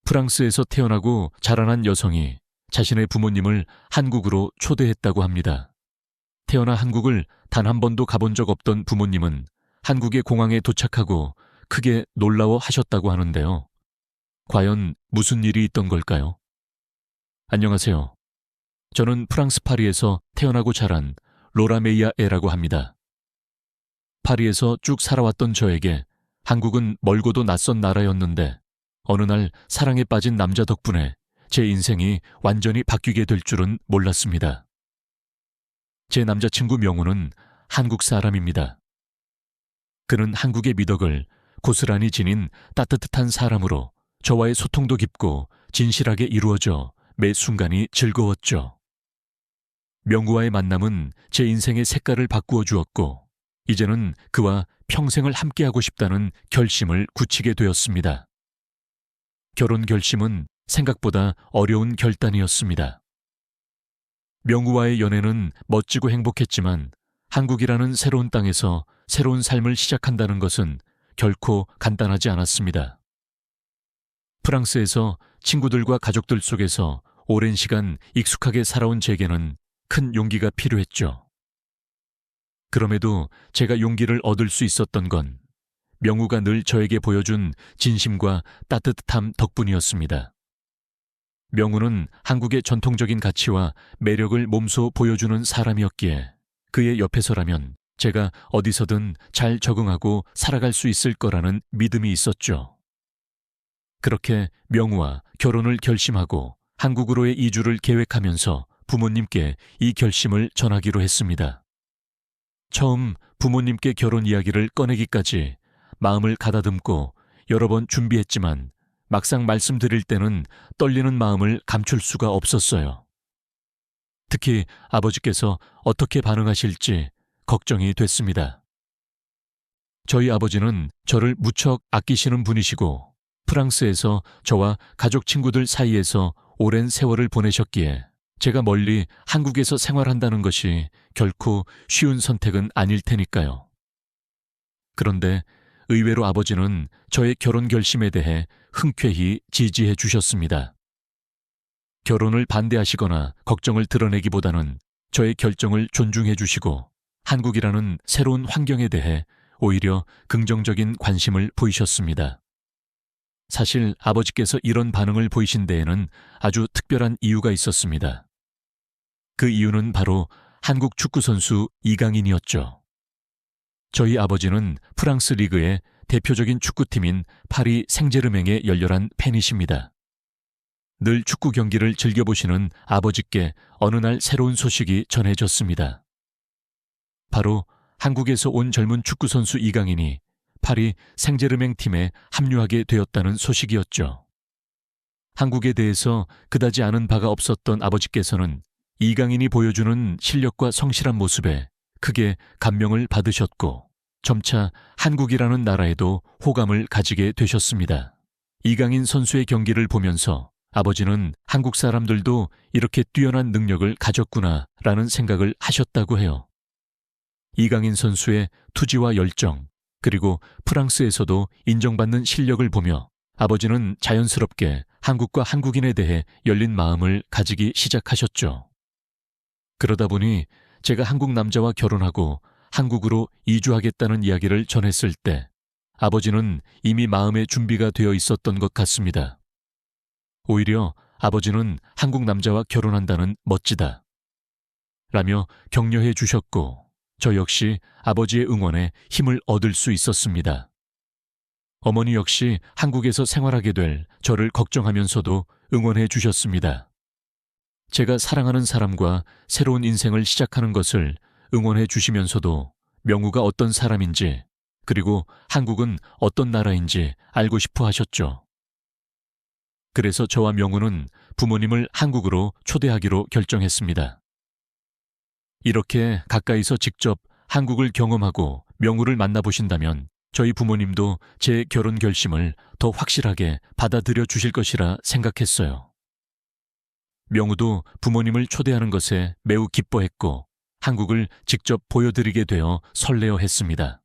프랑스에서 태어나고 자라난 여성이 자신의 부모님을 한국으로 초대했다고 합니다. 태어나 한국을 단 한 번도 가본 적 없던 부모님은 한국의 공항에 도착하고 크게 놀라워 하셨다고 하는데요. 과연 무슨 일이 있던 걸까요? 안녕하세요. 저는 프랑스 파리에서 태어나고 자란 로라메이아 에라고 합니다. 파리에서 쭉 살아왔던 저에게 한국은 멀고도 낯선 나라였는데 어느 날 사랑에 빠진 남자 덕분에 제 인생이 완전히 바뀌게 될 줄은 몰랐습니다. 제 남자친구 명우는 한국 사람입니다. 그는 한국의 미덕을 고스란히 지닌 따뜻한 사람으로 저와의 소통도 깊고 진실하게 이루어져 매 순간이 즐거웠죠. 명우와의 만남은 제 인생의 색깔을 바꾸어 주었고 이제는 그와 평생을 함께하고 싶다는 결심을 굳히게 되었습니다. 결혼 결심은 생각보다 어려운 결단이었습니다. 명우와의 연애는 멋지고 행복했지만 한국이라는 새로운 땅에서 새로운 삶을 시작한다는 것은 결코 간단하지 않았습니다. 프랑스에서 친구들과 가족들 속에서 오랜 시간 익숙하게 살아온 제게는 큰 용기가 필요했죠. 그럼에도 제가 용기를 얻을 수 있었던 건 명우가 늘 저에게 보여준 진심과 따뜻함 덕분이었습니다. 명우는 한국의 전통적인 가치와 매력을 몸소 보여주는 사람이었기에 그의 옆에서라면 제가 어디서든 잘 적응하고 살아갈 수 있을 거라는 믿음이 있었죠. 그렇게 명우와 결혼을 결심하고 한국으로의 이주를 계획하면서 부모님께 이 결심을 전하기로 했습니다. 처음 부모님께 결혼 이야기를 꺼내기까지 마음을 가다듬고 여러 번 준비했지만 막상 말씀드릴 때는 떨리는 마음을 감출 수가 없었어요. 특히 아버지께서 어떻게 반응하실지 걱정이 됐습니다. 저희 아버지는 저를 무척 아끼시는 분이시고 프랑스에서 저와 가족 친구들 사이에서 오랜 세월을 보내셨기에 제가 멀리 한국에서 생활한다는 것이 결코 쉬운 선택은 아닐 테니까요. 그런데 의외로 아버지는 저의 결혼 결심에 대해 흔쾌히 지지해 주셨습니다. 결혼을 반대하시거나 걱정을 드러내기보다는 저의 결정을 존중해 주시고 한국이라는 새로운 환경에 대해 오히려 긍정적인 관심을 보이셨습니다. 사실 아버지께서 이런 반응을 보이신 데에는 아주 특별한 이유가 있었습니다. 그 이유는 바로 한국 축구선수 이강인이었죠. 저희 아버지는 프랑스 리그의 대표적인 축구팀인 파리 생제르맹의 열렬한 팬이십니다. 늘 축구 경기를 즐겨보시는 아버지께 어느 날 새로운 소식이 전해졌습니다. 바로 한국에서 온 젊은 축구선수 이강인이 파리 생제르맹 팀에 합류하게 되었다는 소식이었죠. 한국에 대해서 그다지 아는 바가 없었던 아버지께서는 이강인이 보여주는 실력과 성실한 모습에 크게 감명을 받으셨고 점차 한국이라는 나라에도 호감을 가지게 되셨습니다. 이강인 선수의 경기를 보면서 아버지는 한국 사람들도 이렇게 뛰어난 능력을 가졌구나라는 생각을 하셨다고 해요. 이강인 선수의 투지와 열정, 그리고 프랑스에서도 인정받는 실력을 보며 아버지는 자연스럽게 한국과 한국인에 대해 열린 마음을 가지기 시작하셨죠. 그러다 보니 제가 한국 남자와 결혼하고 한국으로 이주하겠다는 이야기를 전했을 때 아버지는 이미 마음의 준비가 되어 있었던 것 같습니다. 오히려 아버지는 한국 남자와 결혼한다는 멋지다 라며 격려해 주셨고 저 역시 아버지의 응원에 힘을 얻을 수 있었습니다. 어머니 역시 한국에서 생활하게 될 저를 걱정하면서도 응원해 주셨습니다. 제가 사랑하는 사람과 새로운 인생을 시작하는 것을 응원해 주시면서도 명우가 어떤 사람인지 그리고 한국은 어떤 나라인지 알고 싶어 하셨죠. 그래서 저와 명우는 부모님을 한국으로 초대하기로 결정했습니다. 이렇게 가까이서 직접 한국을 경험하고 명우를 만나보신다면 저희 부모님도 제 결혼 결심을 더 확실하게 받아들여 주실 것이라 생각했어요. 명우도 부모님을 초대하는 것에 매우 기뻐했고 한국을 직접 보여드리게 되어 설레어 했습니다.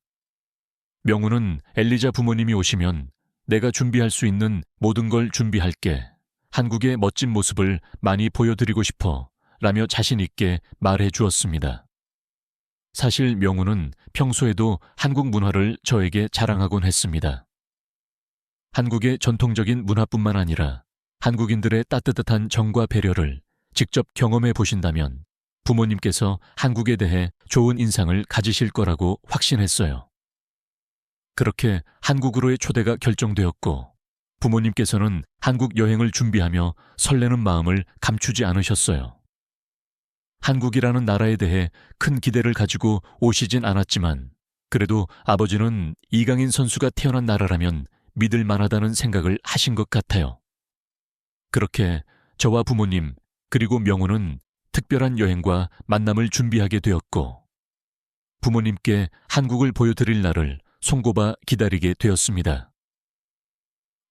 명우는 엘리자 부모님이 오시면 내가 준비할 수 있는 모든 걸 준비할게. 한국의 멋진 모습을 많이 보여드리고 싶어. 라며 자신 있게 말해 주었습니다. 사실 명우는 평소에도 한국 문화를 저에게 자랑하곤 했습니다. 한국의 전통적인 문화뿐만 아니라 한국인들의 따뜻한 정과 배려를 직접 경험해 보신다면 부모님께서 한국에 대해 좋은 인상을 가지실 거라고 확신했어요. 그렇게 한국으로의 초대가 결정되었고 부모님께서는 한국 여행을 준비하며 설레는 마음을 감추지 않으셨어요. 한국이라는 나라에 대해 큰 기대를 가지고 오시진 않았지만 그래도 아버지는 이강인 선수가 태어난 나라라면 믿을 만하다는 생각을 하신 것 같아요. 그렇게 저와 부모님 그리고 명우는 특별한 여행과 만남을 준비하게 되었고 부모님께 한국을 보여드릴 날을 손꼽아 기다리게 되었습니다.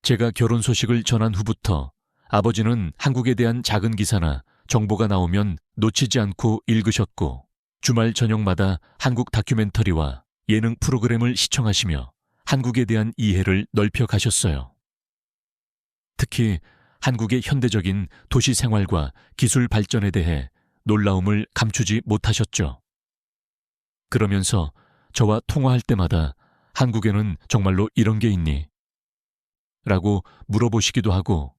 제가 결혼 소식을 전한 후부터 아버지는 한국에 대한 작은 기사나 정보가 나오면 놓치지 않고 읽으셨고 주말 저녁마다 한국 다큐멘터리와 예능 프로그램을 시청하시며 한국에 대한 이해를 넓혀 가셨어요. 특히 한국의 현대적인 도시 생활과 기술 발전에 대해 놀라움을 감추지 못하셨죠. 그러면서 저와 통화할 때마다 한국에는 정말로 이런 게 있니? 라고 물어보시기도 하고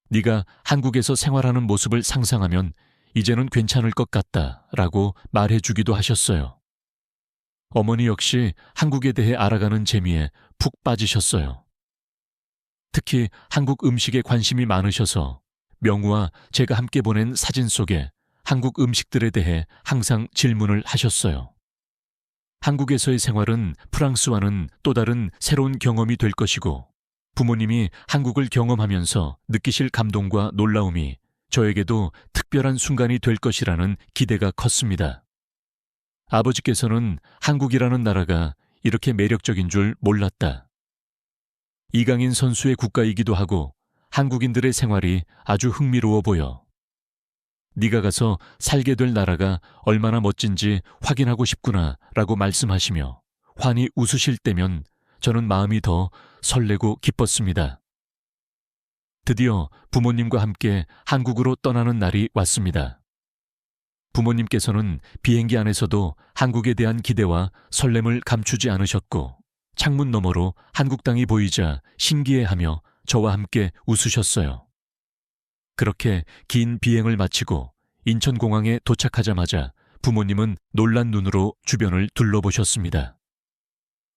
네가 한국에서 생활하는 모습을 상상하면 이제는 괜찮을 것 같다 라고 말해주기도 하셨어요. 어머니 역시 한국에 대해 알아가는 재미에 푹 빠지셨어요. 특히 한국 음식에 관심이 많으셔서 명우와 제가 함께 보낸 사진 속에 한국 음식들에 대해 항상 질문을 하셨어요. 한국에서의 생활은 프랑스와는 또 다른 새로운 경험이 될 것이고 부모님이 한국을 경험하면서 느끼실 감동과 놀라움이 저에게도 특별한 순간이 될 것이라는 기대가 컸습니다. 아버지께서는 한국이라는 나라가 이렇게 매력적인 줄 몰랐다. 이강인 선수의 국가이기도 하고 한국인들의 생활이 아주 흥미로워 보여. 네가 가서 살게 될 나라가 얼마나 멋진지 확인하고 싶구나 라고 말씀하시며 환히 웃으실 때면 저는 마음이 더 설레고 기뻤습니다. 드디어 부모님과 함께 한국으로 떠나는 날이 왔습니다. 부모님께서는 비행기 안에서도 한국에 대한 기대와 설렘을 감추지 않으셨고 창문 너머로 한국 땅이 보이자 신기해하며 저와 함께 웃으셨어요. 그렇게 긴 비행을 마치고 인천공항에 도착하자마자 부모님은 놀란 눈으로 주변을 둘러보셨습니다.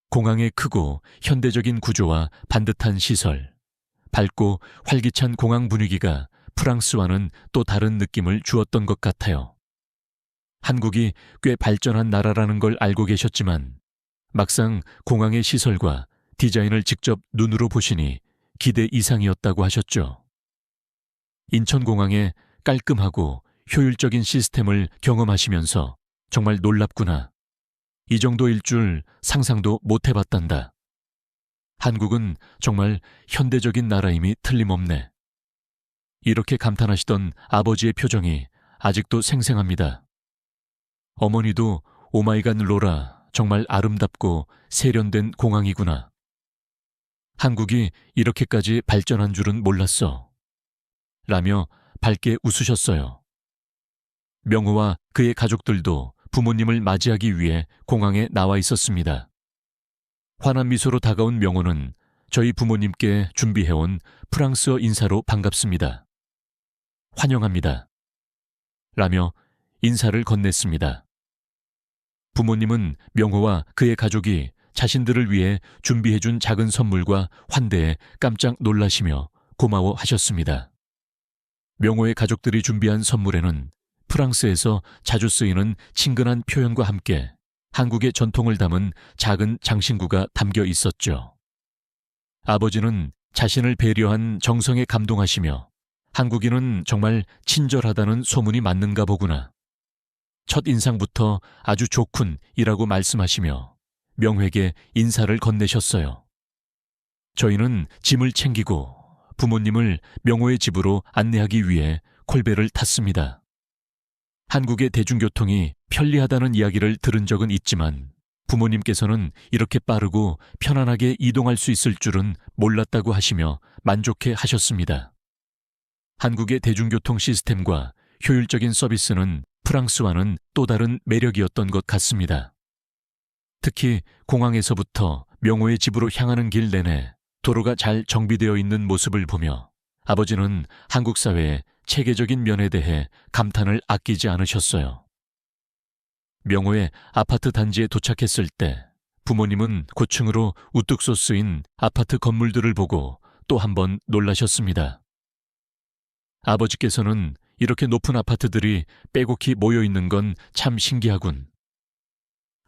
공항의 크고 현대적인 구조와 반듯한 시설, 밝고 활기찬 공항 분위기가 프랑스와는 또 다른 느낌을 주었던 것 같아요. 한국이 꽤 발전한 나라라는 걸 알고 계셨지만 막상 공항의 시설과 디자인을 직접 눈으로 보시니 기대 이상이었다고 하셨죠. 인천공항의 깔끔하고 효율적인 시스템을 경험하시면서 정말 놀랍구나. 이 정도일 줄 상상도 못 해봤단다. 한국은 정말 현대적인 나라임이 틀림없네. 이렇게 감탄하시던 아버지의 표정이 아직도 생생합니다. 어머니도 오마이갓 로라, 정말 아름답고 세련된 공항이구나. 한국이 이렇게까지 발전한 줄은 몰랐어. 라며 밝게 웃으셨어요. 명우와 그의 가족들도 부모님을 맞이하기 위해 공항에 나와 있었습니다. 환한 미소로 다가온 명우는 저희 부모님께 준비해온 프랑스어 인사로 반갑습니다. 환영합니다. 라며 인사를 건넸습니다. 부모님은 명호와 그의 가족이 자신들을 위해 준비해준 작은 선물과 환대에 깜짝 놀라시며 고마워하셨습니다. 명호의 가족들이 준비한 선물에는 프랑스에서 자주 쓰이는 친근한 표현과 함께 한국의 전통을 담은 작은 장신구가 담겨 있었죠. 아버지는 자신을 배려한 정성에 감동하시며 한국인은 정말 친절하다는 소문이 맞는가 보구나. 첫 인상부터 아주 좋군이라고 말씀하시며 명회에게 인사를 건네셨어요. 저희는 짐을 챙기고 부모님을 명호의 집으로 안내하기 위해 콜베를 탔습니다. 한국의 대중교통이 편리하다는 이야기를 들은 적은 있지만 부모님께서는 이렇게 빠르고 편안하게 이동할 수 있을 줄은 몰랐다고 하시며 만족해 하셨습니다. 한국의 대중교통 시스템과 효율적인 서비스는 프랑스와는 또 다른 매력이었던 것 같습니다. 특히 공항에서부터 명호의 집으로 향하는 길 내내 도로가 잘 정비되어 있는 모습을 보며 아버지는 한국 사회의 체계적인 면에 대해 감탄을 아끼지 않으셨어요. 명호의 아파트 단지에 도착했을 때 부모님은 고층으로 우뚝 솟은 아파트 건물들을 보고 또 한 번 놀라셨습니다. 아버지께서는 이렇게 높은 아파트들이 빼곡히 모여 있는 건 참 신기하군.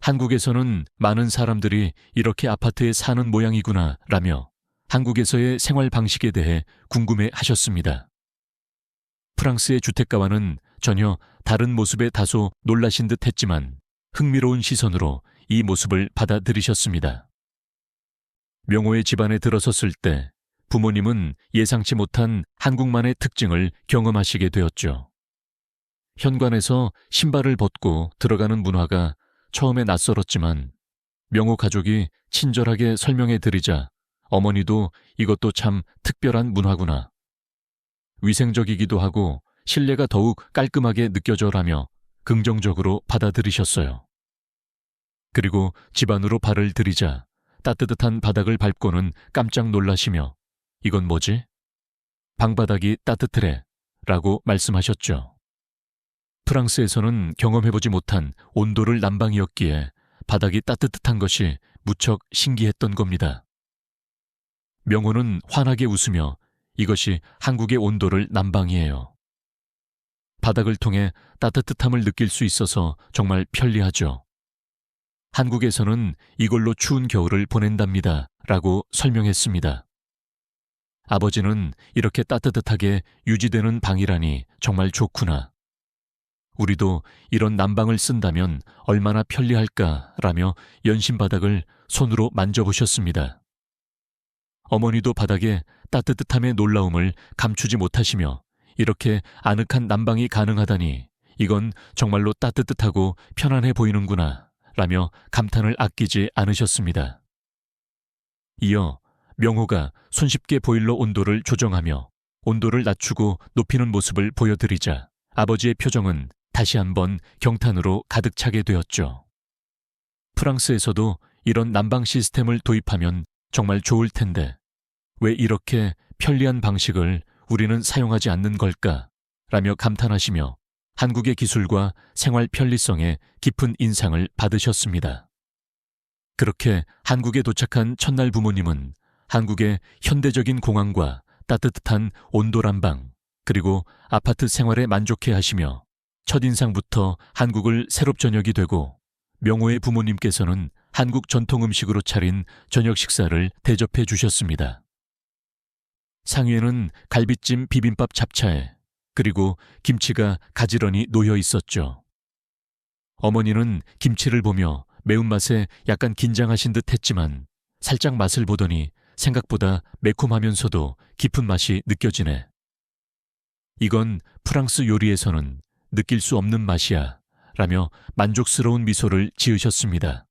한국에서는 많은 사람들이 이렇게 아파트에 사는 모양이구나 라며 한국에서의 생활 방식에 대해 궁금해 하셨습니다. 프랑스의 주택가와는 전혀 다른 모습에 다소 놀라신 듯 했지만 흥미로운 시선으로 이 모습을 받아들이셨습니다. 명호의 집안에 들어섰을 때 부모님은 예상치 못한 한국만의 특징을 경험하시게 되었죠. 현관에서 신발을 벗고 들어가는 문화가 처음에 낯설었지만 명호 가족이 친절하게 설명해 드리자 어머니도 이것도 참 특별한 문화구나. 위생적이기도 하고 실내가 더욱 깔끔하게 느껴져라며 긍정적으로 받아들이셨어요. 그리고 집 안으로 발을 들이자 따뜻한 바닥을 밟고는 깜짝 놀라시며 이건 뭐지? 방바닥이 따뜻해 라고 말씀하셨죠. 프랑스에서는 경험해보지 못한 온도를 난방이었기에 바닥이 따뜻한 것이 무척 신기했던 겁니다. 명호는 환하게 웃으며 이것이 한국의 온도를 난방이에요. 바닥을 통해 따뜻함을 느낄 수 있어서 정말 편리하죠. 한국에서는 이걸로 추운 겨울을 보낸답니다. 라고 설명했습니다. 아버지는 이렇게 따뜻하게 유지되는 방이라니 정말 좋구나. 우리도 이런 난방을 쓴다면 얼마나 편리할까라며 연신 바닥을 손으로 만져보셨습니다. 어머니도 바닥에 따뜻함의 놀라움을 감추지 못하시며 이렇게 아늑한 난방이 가능하다니 이건 정말로 따뜻하고 편안해 보이는구나 라며 감탄을 아끼지 않으셨습니다. 이어 명호가 손쉽게 보일러 온도를 조정하며 온도를 낮추고 높이는 모습을 보여드리자 아버지의 표정은 다시 한번 경탄으로 가득 차게 되었죠. 프랑스에서도 이런 난방 시스템을 도입하면 정말 좋을 텐데 왜 이렇게 편리한 방식을 우리는 사용하지 않는 걸까? 라며 감탄하시며 한국의 기술과 생활 편리성에 깊은 인상을 받으셨습니다. 그렇게 한국에 도착한 첫날 부모님은 한국의 현대적인 공항과 따뜻한 온도 난방 그리고 아파트 생활에 만족해 하시며 첫인상부터 한국을 새롭저녁이 되고 명호의 부모님께서는 한국 전통 음식으로 차린 저녁 식사를 대접해 주셨습니다. 상위에는 갈비찜 비빔밥 잡채 그리고 김치가 가지런히 놓여 있었죠. 어머니는 김치를 보며 매운맛에 약간 긴장하신 듯 했지만 살짝 맛을 보더니 생각보다 매콤하면서도 깊은 맛이 느껴지네. 이건 프랑스 요리에서는 느낄 수 없는 맛이야 라며 만족스러운 미소를 지으셨습니다.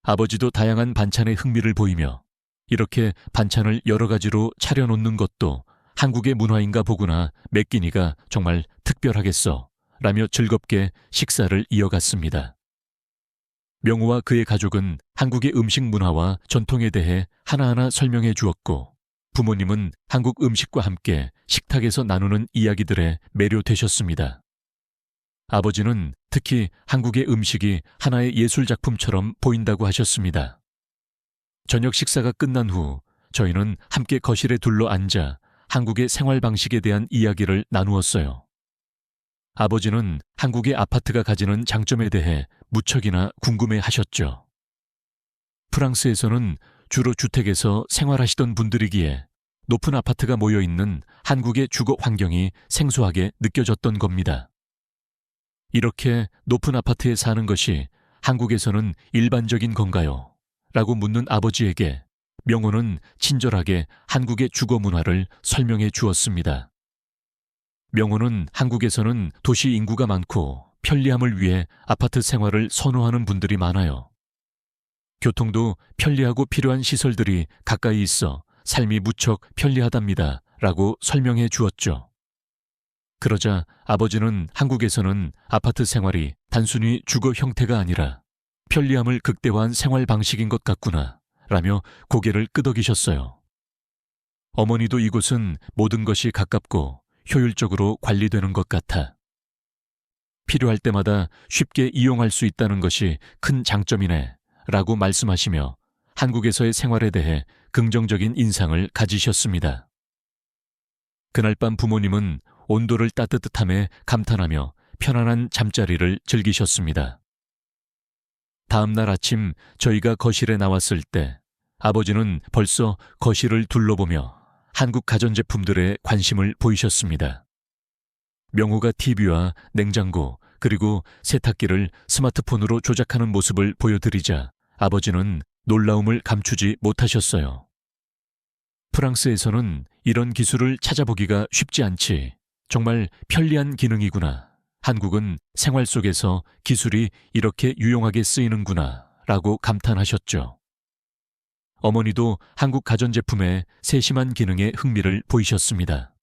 아버지도 다양한 반찬에 흥미를 보이며 이렇게 반찬을 여러 가지로 차려놓는 것도 한국의 문화인가 보구나 매 끼니가 정말 특별하겠어 라며 즐겁게 식사를 이어갔습니다. 명호와 그의 가족은 한국의 음식 문화와 전통에 대해 하나하나 설명해 주었고 부모님은 한국 음식과 함께 식탁에서 나누는 이야기들에 매료되셨습니다. 아버지는 특히 한국의 음식이 하나의 예술작품처럼 보인다고 하셨습니다. 저녁 식사가 끝난 후 저희는 함께 거실에 둘러 앉아 한국의 생활 방식에 대한 이야기를 나누었어요. 아버지는 한국의 아파트가 가지는 장점에 대해 무척이나 궁금해 하셨죠. 프랑스에서는 주로 주택에서 생활하시던 분들이기에 높은 아파트가 모여 있는 한국의 주거 환경이 생소하게 느껴졌던 겁니다. 이렇게 높은 아파트에 사는 것이 한국에서는 일반적인 건가요? 라고 묻는 아버지에게 명호는 친절하게 한국의 주거 문화를 설명해 주었습니다. 명호는 한국에서는 도시 인구가 많고 편리함을 위해 아파트 생활을 선호하는 분들이 많아요. 교통도 편리하고 필요한 시설들이 가까이 있어 삶이 무척 편리하답니다. 라고 설명해 주었죠. 그러자 아버지는 한국에서는 아파트 생활이 단순히 주거 형태가 아니라 편리함을 극대화한 생활 방식인 것 같구나 라며 고개를 끄덕이셨어요. 어머니도 이곳은 모든 것이 가깝고 효율적으로 관리되는 것 같아. 필요할 때마다 쉽게 이용할 수 있다는 것이 큰 장점이네 라고 말씀하시며 한국에서의 생활에 대해 긍정적인 인상을 가지셨습니다. 그날 밤 부모님은 온도를 따뜻함에 감탄하며 편안한 잠자리를 즐기셨습니다. 다음 날 아침 저희가 거실에 나왔을 때 아버지는 벌써 거실을 둘러보며 한국 가전제품들에 관심을 보이셨습니다. 명호가 TV와 냉장고 그리고 세탁기를 스마트폰으로 조작하는 모습을 보여드리자 아버지는 놀라움을 감추지 못하셨어요. 프랑스에서는 이런 기술을 찾아보기가 쉽지 않지. 정말 편리한 기능이구나. 한국은 생활 속에서 기술이 이렇게 유용하게 쓰이는구나 라고 감탄하셨죠. 어머니도 한국 가전제품의 세심한 기능에 흥미를 보이셨습니다.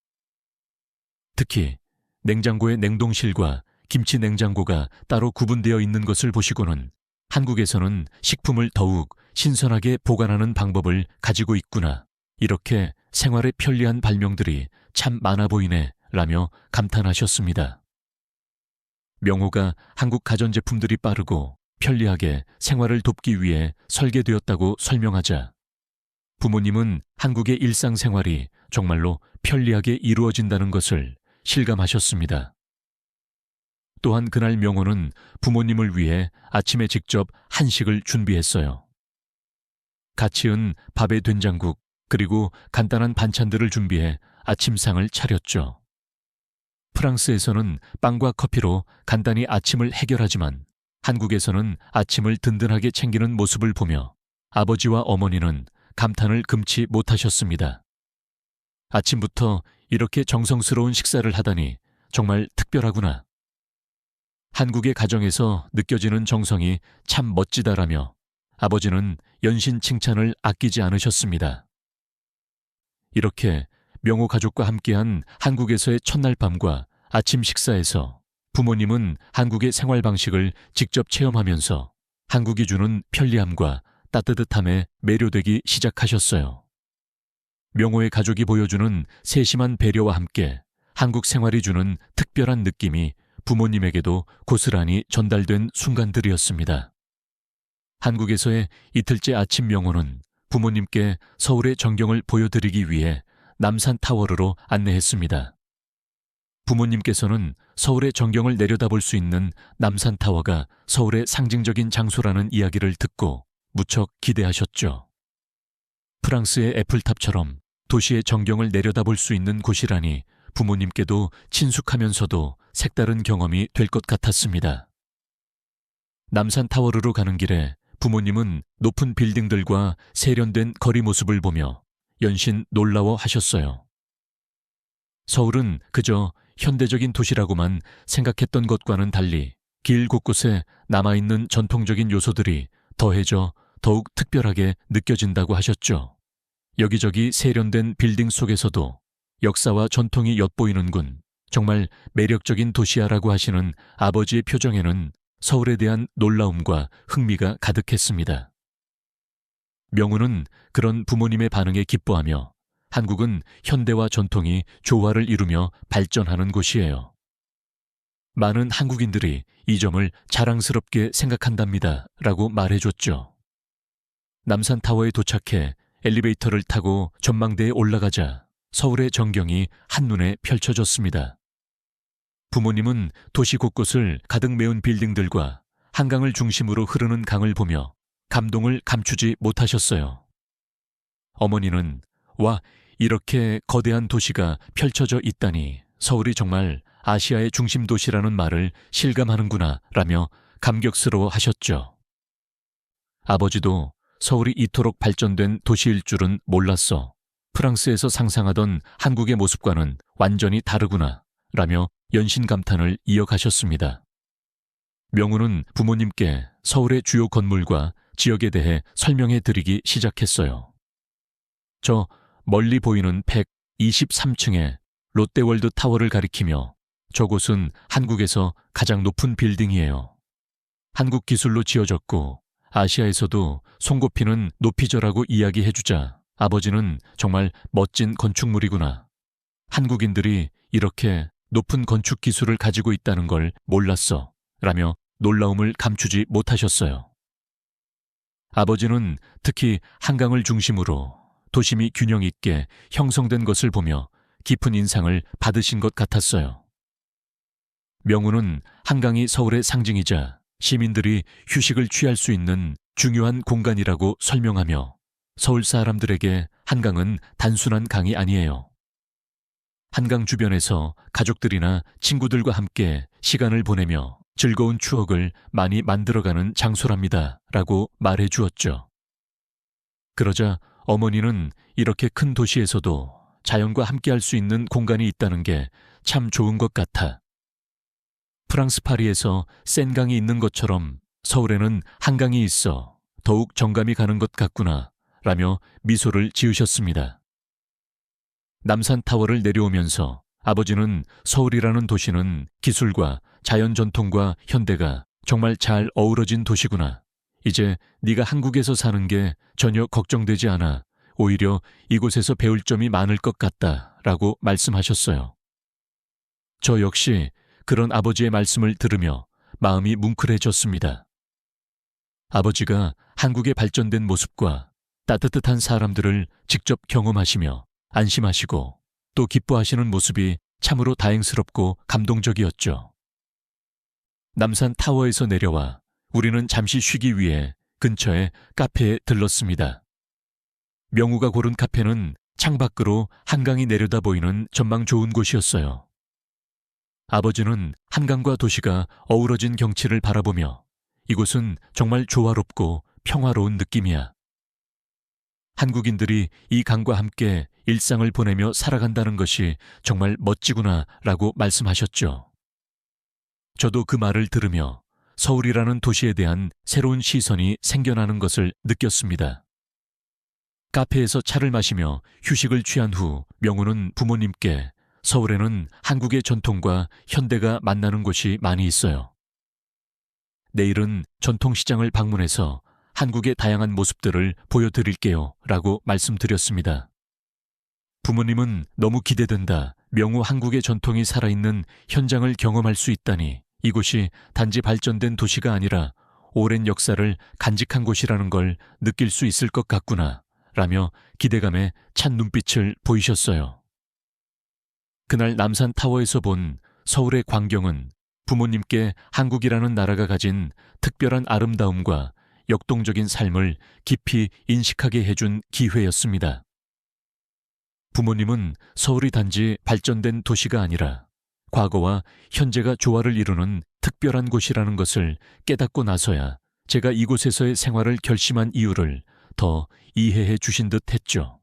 특히 냉장고의 냉동실과 김치 냉장고가 따로 구분되어 있는 것을 보시고는 한국에서는 식품을 더욱 신선하게 보관하는 방법을 가지고 있구나. 이렇게 생활에 편리한 발명들이 참 많아 보이네 라며 감탄하셨습니다. 명호가 한국 가전제품들이 빠르고 편리하게 생활을 돕기 위해 설계되었다고 설명하자 부모님은 한국의 일상생활이 정말로 편리하게 이루어진다는 것을 실감하셨습니다. 또한 그날 명호는 부모님을 위해 아침에 직접 한식을 준비했어요. 같이 은 밥에 된장국 그리고 간단한 반찬들을 준비해 아침상을 차렸죠. 프랑스에서는 빵과 커피로 간단히 아침을 해결하지만 한국에서는 아침을 든든하게 챙기는 모습을 보며 아버지와 어머니는 감탄을 금치 못하셨습니다. 아침부터 이렇게 정성스러운 식사를 하다니 정말 특별하구나. 한국의 가정에서 느껴지는 정성이 참 멋지다라며 아버지는 연신 칭찬을 아끼지 않으셨습니다. 이렇게 명호 가족과 함께한 한국에서의 첫날 밤과 아침 식사에서 부모님은 한국의 생활 방식을 직접 체험하면서 한국이 주는 편리함과 따뜻함에 매료되기 시작하셨어요. 명호의 가족이 보여주는 세심한 배려와 함께 한국 생활이 주는 특별한 느낌이 부모님에게도 고스란히 전달된 순간들이었습니다. 한국에서의 이틀째 아침 명호는 부모님께 서울의 전경을 보여드리기 위해 남산타워로 안내했습니다. 부모님께서는 서울의 전경을 내려다볼 수 있는 남산타워가 서울의 상징적인 장소라는 이야기를 듣고 무척 기대하셨죠. 프랑스의 애플탑처럼 도시의 전경을 내려다볼 수 있는 곳이라니 부모님께도 친숙하면서도 색다른 경험이 될 것 같았습니다. 남산타워로 가는 길에 부모님은 높은 빌딩들과 세련된 거리 모습을 보며 연신 놀라워 하셨어요. 서울은 그저 현대적인 도시라고만 생각했던 것과는 달리 길 곳곳에 남아있는 전통적인 요소들이 더해져 더욱 특별하게 느껴진다고 하셨죠. 여기저기 세련된 빌딩 속에서도 역사와 전통이 엿보이는군. 정말 매력적인 도시야라고 하시는 아버지의 표정에는 서울에 대한 놀라움과 흥미가 가득했습니다. 명우는 그런 부모님의 반응에 기뻐하며 한국은 현대와 전통이 조화를 이루며 발전하는 곳이에요. 많은 한국인들이 이 점을 자랑스럽게 생각한답니다. 라고 말해줬죠. 남산타워에 도착해 엘리베이터를 타고 전망대에 올라가자 서울의 전경이 한눈에 펼쳐졌습니다. 부모님은 도시 곳곳을 가득 메운 빌딩들과 한강을 중심으로 흐르는 강을 보며 감동을 감추지 못하셨어요. 어머니는 와, 이렇게 거대한 도시가 펼쳐져 있다니 서울이 정말 아시아의 중심 도시라는 말을 실감하는구나 라며 감격스러워 하셨죠. 아버지도 서울이 이토록 발전된 도시일 줄은 몰랐어. 프랑스에서 상상하던 한국의 모습과는 완전히 다르구나 라며 연신 감탄을 이어가셨습니다. 명우는 부모님께 서울의 주요 건물과 지역에 대해 설명해 드리기 시작했어요. 저 멀리 보이는 123층의 롯데월드 타워를 가리키며 저곳은 한국에서 가장 높은 빌딩이에요. 한국 기술로 지어졌고 아시아에서도 손꼽히는 높이저라고 이야기해주자 아버지는 정말 멋진 건축물이구나. 한국인들이 이렇게 높은 건축 기술을 가지고 있다는 걸 몰랐어. 라며 놀라움을 감추지 못하셨어요. 아버지는 특히 한강을 중심으로 도심이 균형 있게 형성된 것을 보며 깊은 인상을 받으신 것 같았어요. 명우는 한강이 서울의 상징이자 시민들이 휴식을 취할 수 있는 중요한 공간이라고 설명하며 서울 사람들에게 한강은 단순한 강이 아니에요. 한강 주변에서 가족들이나 친구들과 함께 시간을 보내며 즐거운 추억을 많이 만들어가는 장소랍니다. 라고 말해 주었죠. 그러자 어머니는 이렇게 큰 도시에서도 자연과 함께할 수 있는 공간이 있다는 게 참 좋은 것 같아. 프랑스 파리에서 센강이 있는 것처럼 서울에는 한강이 있어 더욱 정감이 가는 것 같구나 라며 미소를 지으셨습니다. 남산타워를 내려오면서 아버지는 서울이라는 도시는 기술과 자연 전통과 현대가 정말 잘 어우러진 도시구나. 이제 네가 한국에서 사는 게 전혀 걱정되지 않아. 오히려 이곳에서 배울 점이 많을 것 같다 라고 말씀하셨어요. 저 역시 그런 아버지의 말씀을 들으며 마음이 뭉클해졌습니다. 아버지가 한국의 발전된 모습과 따뜻한 사람들을 직접 경험하시며 안심하시고 또 기뻐하시는 모습이 참으로 다행스럽고 감동적이었죠. 남산 타워에서 내려와 우리는 잠시 쉬기 위해 근처의 카페에 들렀습니다. 명우가 고른 카페는 창밖으로 한강이 내려다 보이는 전망 좋은 곳이었어요. 아버지는 한강과 도시가 어우러진 경치를 바라보며 이곳은 정말 조화롭고 평화로운 느낌이야. 한국인들이 이 강과 함께 일상을 보내며 살아간다는 것이 정말 멋지구나 라고 말씀하셨죠. 저도 그 말을 들으며 서울이라는 도시에 대한 새로운 시선이 생겨나는 것을 느꼈습니다. 카페에서 차를 마시며 휴식을 취한 후 명우는 부모님께 서울에는 한국의 전통과 현대가 만나는 곳이 많이 있어요. 내일은 전통시장을 방문해서 한국의 다양한 모습들을 보여드릴게요 라고 말씀드렸습니다. 부모님은 너무 기대된다. 명우 한국의 전통이 살아있는 현장을 경험할 수 있다니 이곳이 단지 발전된 도시가 아니라 오랜 역사를 간직한 곳이라는 걸 느낄 수 있을 것 같구나 라며 기대감에 찬 눈빛을 보이셨어요. 그날 남산타워에서 본 서울의 광경은 부모님께 한국이라는 나라가 가진 특별한 아름다움과 역동적인 삶을 깊이 인식하게 해준 기회였습니다. 부모님은 서울이 단지 발전된 도시가 아니라 과거와 현재가 조화를 이루는 특별한 곳이라는 것을 깨닫고 나서야 제가 이곳에서의 생활을 결심한 이유를 더 이해해 주신 듯 했죠.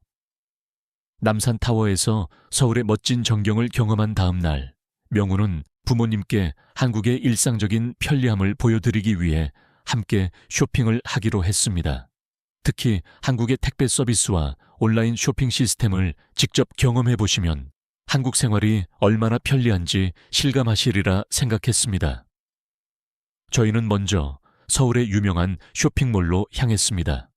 남산타워에서 서울의 멋진 전경을 경험한 다음 날, 명우는 부모님께 한국의 일상적인 편리함을 보여드리기 위해 함께 쇼핑을 하기로 했습니다. 특히 한국의 택배 서비스와 온라인 쇼핑 시스템을 직접 경험해 보시면 한국 생활이 얼마나 편리한지 실감하시리라 생각했습니다. 저희는 먼저 서울의 유명한 쇼핑몰로 향했습니다.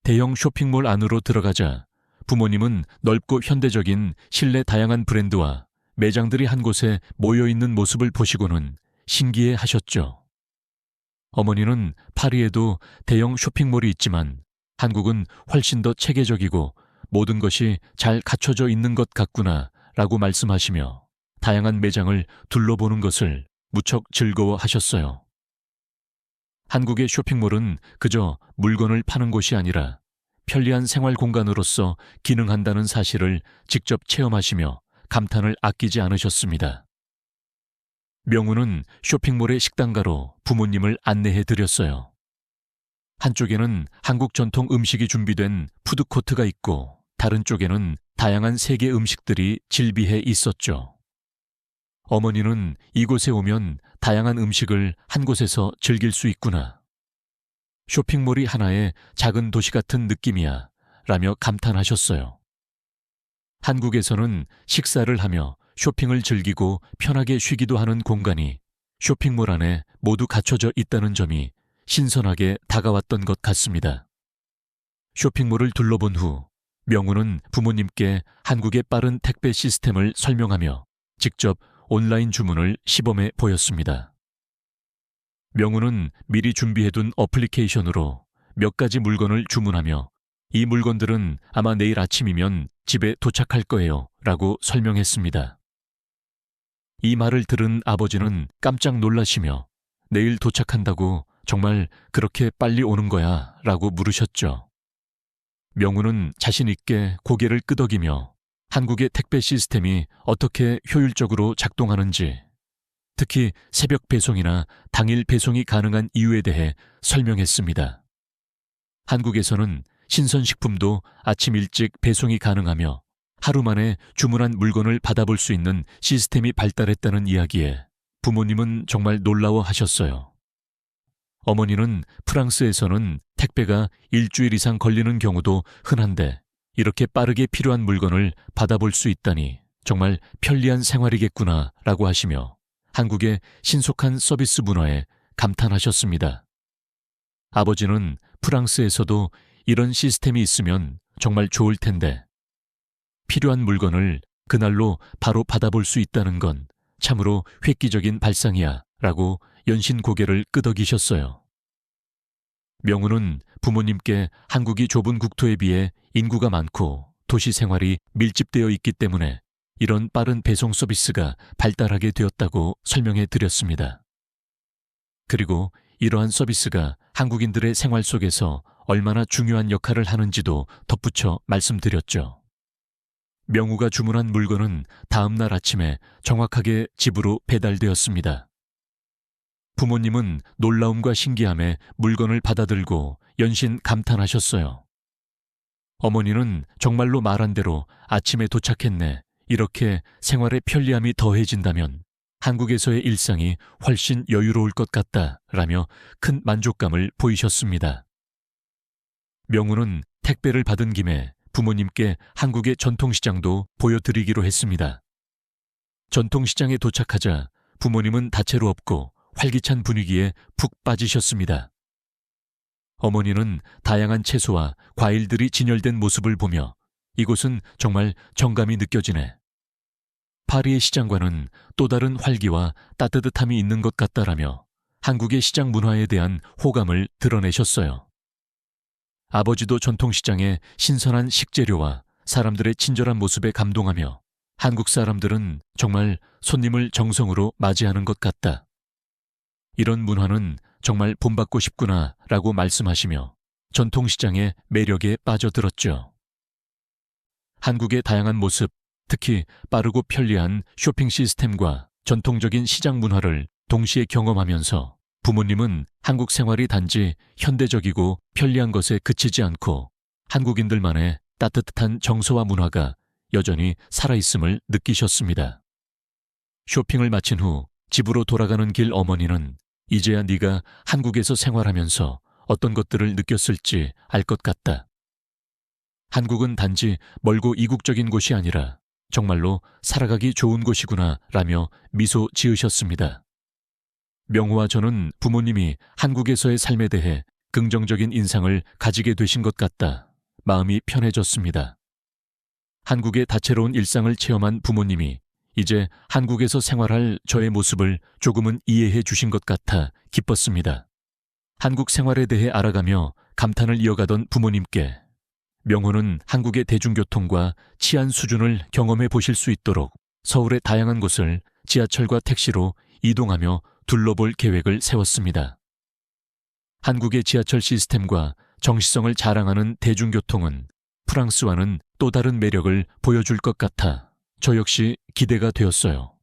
대형 쇼핑몰 안으로 들어가자 부모님은 넓고 현대적인 실내 다양한 브랜드와 매장들이 한 곳에 모여있는 모습을 보시고는 신기해 하셨죠. 어머니는 파리에도 대형 쇼핑몰이 있지만 한국은 훨씬 더 체계적이고 모든 것이 잘 갖춰져 있는 것 같구나 라고 말씀하시며 다양한 매장을 둘러보는 것을 무척 즐거워하셨어요. 한국의 쇼핑몰은 그저 물건을 파는 곳이 아니라 편리한 생활 공간으로서 기능한다는 사실을 직접 체험하시며 감탄을 아끼지 않으셨습니다. 명우는 쇼핑몰의 식당가로 부모님을 안내해 드렸어요. 한쪽에는 한국 전통 음식이 준비된 푸드코트가 있고 다른 쪽에는 다양한 세계 음식들이 질비해 있었죠. 어머니는 이곳에 오면 다양한 음식을 한 곳에서 즐길 수 있구나. 쇼핑몰이 하나의 작은 도시 같은 느낌이야. 라며 감탄하셨어요. 한국에서는 식사를 하며 쇼핑을 즐기고 편하게 쉬기도 하는 공간이 쇼핑몰 안에 모두 갖춰져 있다는 점이 신선하게 다가왔던 것 같습니다. 쇼핑몰을 둘러본 후 명우는 부모님께 한국의 빠른 택배 시스템을 설명하며 직접 온라인 주문을 시범해 보였습니다. 명우는 미리 준비해둔 어플리케이션으로 몇 가지 물건을 주문하며 이 물건들은 아마 내일 아침이면 집에 도착할 거예요 라고 설명했습니다. 이 말을 들은 아버지는 깜짝 놀라시며 내일 도착한다고 정말 그렇게 빨리 오는 거야 라고 물으셨죠. 명우는 자신 있게 고개를 끄덕이며 한국의 택배 시스템이 어떻게 효율적으로 작동하는지, 특히 새벽 배송이나 당일 배송이 가능한 이유에 대해 설명했습니다. 한국에서는 신선식품도 아침 일찍 배송이 가능하며 하루 만에 주문한 물건을 받아볼 수 있는 시스템이 발달했다는 이야기에 부모님은 정말 놀라워하셨어요. 어머니는 프랑스에서는 택배가 일주일 이상 걸리는 경우도 흔한데 이렇게 빠르게 필요한 물건을 받아볼 수 있다니 정말 편리한 생활이겠구나 라고 하시며 한국의 신속한 서비스 문화에 감탄하셨습니다. 아버지는 프랑스에서도 이런 시스템이 있으면 정말 좋을 텐데 필요한 물건을 그날로 바로 받아볼 수 있다는 건 참으로 획기적인 발상이야 라고 연신 고개를 끄덕이셨어요. 명우는 부모님께 한국이 좁은 국토에 비해 인구가 많고 도시 생활이 밀집되어 있기 때문에 이런 빠른 배송 서비스가 발달하게 되었다고 설명해 드렸습니다. 그리고 이러한 서비스가 한국인들의 생활 속에서 얼마나 중요한 역할을 하는지도 덧붙여 말씀드렸죠. 명우가 주문한 물건은 다음 날 아침에 정확하게 집으로 배달되었습니다. 부모님은 놀라움과 신기함에 물건을 받아들고 연신 감탄하셨어요. 어머니는 정말로 말한 대로 아침에 도착했네. 이렇게 생활의 편리함이 더해진다면 한국에서의 일상이 훨씬 여유로울 것 같다라며 큰 만족감을 보이셨습니다. 명우는 택배를 받은 김에 부모님께 한국의 전통시장도 보여드리기로 했습니다. 전통시장에 도착하자 부모님은 다채로 없고 활기찬 분위기에 푹 빠지셨습니다. 어머니는 다양한 채소와 과일들이 진열된 모습을 보며 이곳은 정말 정감이 느껴지네. 파리의 시장과는 또 다른 활기와 따뜻함이 있는 것 같다라며 한국의 시장 문화에 대한 호감을 드러내셨어요. 아버지도 전통시장의 신선한 식재료와 사람들의 친절한 모습에 감동하며 한국 사람들은 정말 손님을 정성으로 맞이하는 것 같다. 이런 문화는 정말 본받고 싶구나 라고 말씀하시며 전통시장의 매력에 빠져들었죠. 한국의 다양한 모습, 특히 빠르고 편리한 쇼핑 시스템과 전통적인 시장 문화를 동시에 경험하면서 부모님은 한국 생활이 단지 현대적이고 편리한 것에 그치지 않고 한국인들만의 따뜻한 정서와 문화가 여전히 살아있음을 느끼셨습니다. 쇼핑을 마친 후 집으로 돌아가는 길 어머니는 이제야 네가 한국에서 생활하면서 어떤 것들을 느꼈을지 알 것 같다. 한국은 단지 멀고 이국적인 곳이 아니라 정말로 살아가기 좋은 곳이구나 라며 미소 지으셨습니다. 명우와 저는 부모님이 한국에서의 삶에 대해 긍정적인 인상을 가지게 되신 것 같다. 마음이 편해졌습니다. 한국의 다채로운 일상을 체험한 부모님이 이제 한국에서 생활할 저의 모습을 조금은 이해해 주신 것 같아 기뻤습니다. 한국 생활에 대해 알아가며 감탄을 이어가던 부모님께 명호는 한국의 대중교통과 치안 수준을 경험해 보실 수 있도록 서울의 다양한 곳을 지하철과 택시로 이동하며 둘러볼 계획을 세웠습니다. 한국의 지하철 시스템과 정시성을 자랑하는 대중교통은 프랑스와는 또 다른 매력을 보여줄 것 같아 저 역시 기대가 되었어요.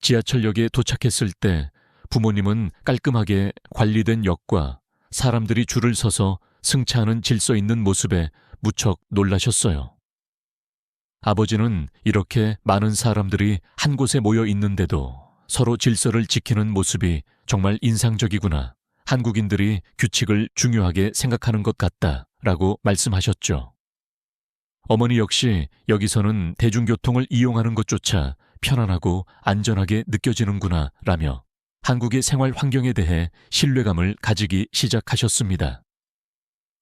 지하철역에 도착했을 때 부모님은 깔끔하게 관리된 역과 사람들이 줄을 서서 승차하는 질서 있는 모습에 무척 놀라셨어요. 아버지는 이렇게 많은 사람들이 한 곳에 모여 있는데도 서로 질서를 지키는 모습이 정말 인상적이구나. 한국인들이 규칙을 중요하게 생각하는 것 같다라고 말씀하셨죠. 어머니 역시 여기서는 대중교통을 이용하는 것조차 편안하고 안전하게 느껴지는구나 라며 한국의 생활 환경에 대해 신뢰감을 가지기 시작하셨습니다.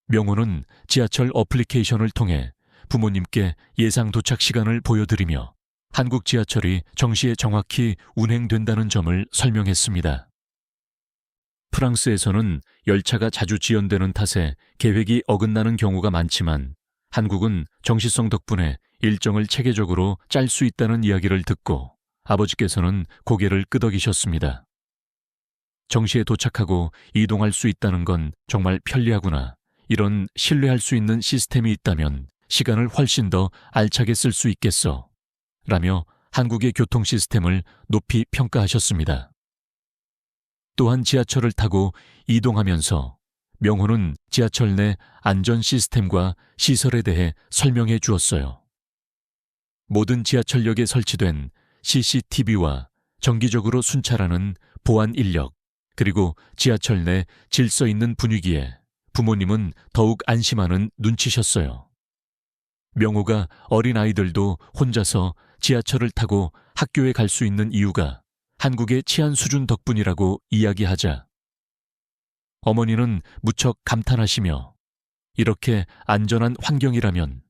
명호는 지하철 어플리케이션을 통해 부모님께 예상 도착 시간을 보여드리며 한국 지하철이 정시에 정확히 운행된다는 점을 설명했습니다. 프랑스에서는 열차가 자주 지연되는 탓에 계획이 어긋나는 경우가 많지만 한국은 정시성 덕분에 일정을 체계적으로 짤 수 있다는 이야기를 듣고 아버지께서는 고개를 끄덕이셨습니다. 정시에 도착하고 이동할 수 있다는 건 정말 편리하구나. 이런 신뢰할 수 있는 시스템이 있다면 시간을 훨씬 더 알차게 쓸 수 있겠어. 라며 한국의 교통 시스템을 높이 평가하셨습니다. 또한 지하철을 타고 이동하면서 명호는 지하철 내 안전 시스템과 시설에 대해 설명해 주었어요. 모든 지하철역에 설치된 CCTV와 정기적으로 순찰하는 보안 인력, 그리고 지하철 내 질서 있는 분위기에 부모님은 더욱 안심하는 눈치셨어요. 명호가 어린 아이들도 혼자서 지하철을 타고 학교에 갈 수 있는 이유가 한국의 치안 수준 덕분이라고 이야기하자 어머니는 무척 감탄하시며 이렇게 안전한 환경이라면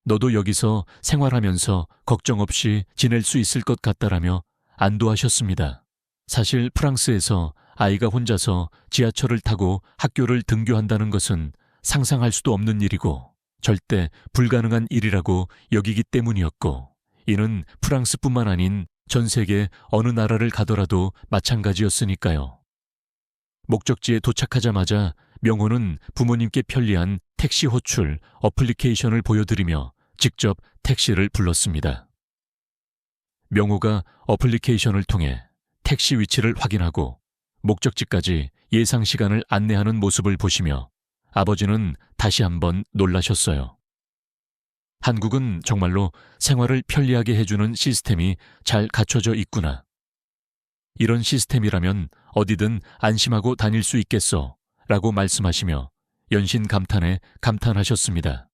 너도 여기서 생활하면서 걱정 없이 지낼 수 있을 것 같다라며 안도하셨습니다. 사실 프랑스에서 아이가 혼자서 지하철을 타고 학교를 등교한다는 것은 상상할 수도 없는 일이고 절대 불가능한 일이라고 여기기 때문이었고 이는 프랑스뿐만 아닌 전 세계 어느 나라를 가더라도 마찬가지였으니까요. 목적지에 도착하자마자 명호는 부모님께 편리한 택시 호출 어플리케이션을 보여드리며 직접 택시를 불렀습니다. 명호가 어플리케이션을 통해 택시 위치를 확인하고 목적지까지 예상 시간을 안내하는 모습을 보시며 아버지는 다시 한번 놀라셨어요. 한국은 정말로 생활을 편리하게 해주는 시스템이 잘 갖춰져 있구나. 이런 시스템이라면 어디든 안심하고 다닐 수 있겠어 라고 말씀하시며 연신 감탄에 감탄하셨습니다.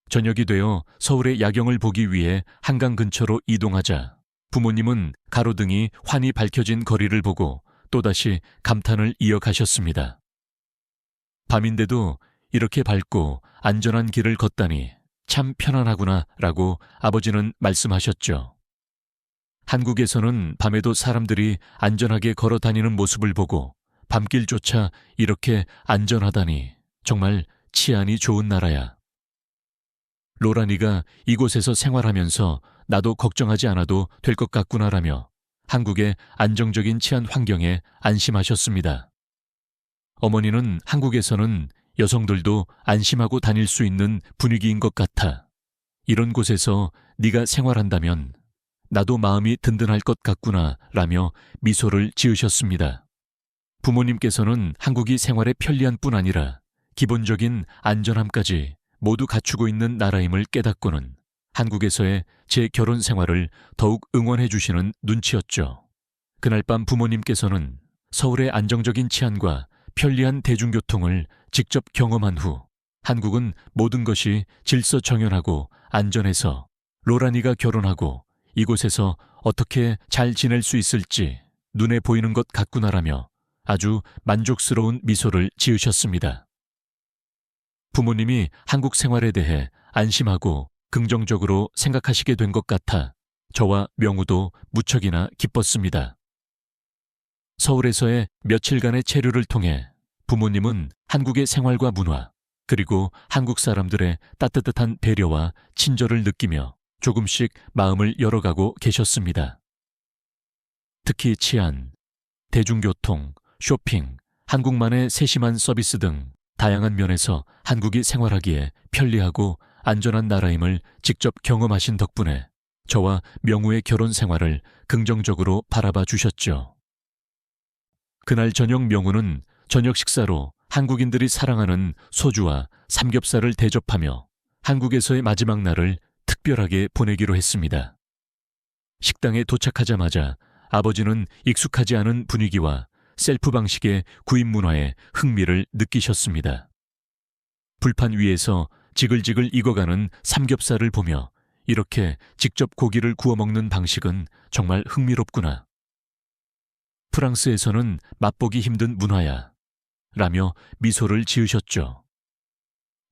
저녁이 되어 서울의 야경을 보기 위해 한강 근처로 이동하자 부모님은 가로등이 환히 밝혀진 거리를 보고 또다시 감탄을 이어가셨습니다. 밤인데도 이렇게 밝고 안전한 길을 걷다니 참 편안하구나 라고 아버지는 말씀하셨죠. 한국에서는 밤에도 사람들이 안전하게 걸어 다니는 모습을 보고 밤길조차 이렇게 안전하다니 정말 치안이 좋은 나라야. 로라니가 이곳에서 생활하면서 나도 걱정하지 않아도 될 것 같구나라며 한국의 안정적인 치안 환경에 안심하셨습니다. 어머니는 한국에서는 여성들도 안심하고 다닐 수 있는 분위기인 것 같아. 이런 곳에서 네가 생활한다면 나도 마음이 든든할 것 같구나 라며 미소를 지으셨습니다. 부모님께서는 한국이 생활에 편리한 뿐 아니라 기본적인 안전함까지 모두 갖추고 있는 나라임을 깨닫고는 한국에서의 제 결혼 생활을 더욱 응원해 주시는 눈치였죠. 그날 밤 부모님께서는 서울의 안정적인 치안과 편리한 대중교통을 직접 경험한 후 한국은 모든 것이 질서정연하고 안전해서 로라니가 결혼하고 이곳에서 어떻게 잘 지낼 수 있을지 눈에 보이는 것 같구나라며 아주 만족스러운 미소를 지으셨습니다. 부모님이 한국 생활에 대해 안심하고 긍정적으로 생각하시게 된 것 같아 저와 명우도 무척이나 기뻤습니다. 서울에서의 며칠간의 체류를 통해 부모님은 한국의 생활과 문화 그리고 한국 사람들의 따뜻한 배려와 친절을 느끼며 조금씩 마음을 열어가고 계셨습니다. 특히 치안, 대중교통, 쇼핑, 한국만의 세심한 서비스 등 다양한 면에서 한국이 생활하기에 편리하고 안전한 나라임을 직접 경험하신 덕분에 저와 명우의 결혼 생활을 긍정적으로 바라봐 주셨죠. 그날 저녁 명우는 저녁 식사로 한국인들이 사랑하는 소주와 삼겹살을 대접하며 한국에서의 마지막 날을 특별하게 보내기로 했습니다. 식당에 도착하자마자 아버지는 익숙하지 않은 분위기와 셀프 방식의 구입 문화에 흥미를 느끼셨습니다. 불판 위에서 지글지글 익어가는 삼겹살을 보며 이렇게 직접 고기를 구워 먹는 방식은 정말 흥미롭구나. 프랑스에서는 맛보기 힘든 문화야. 라며 미소를 지으셨죠.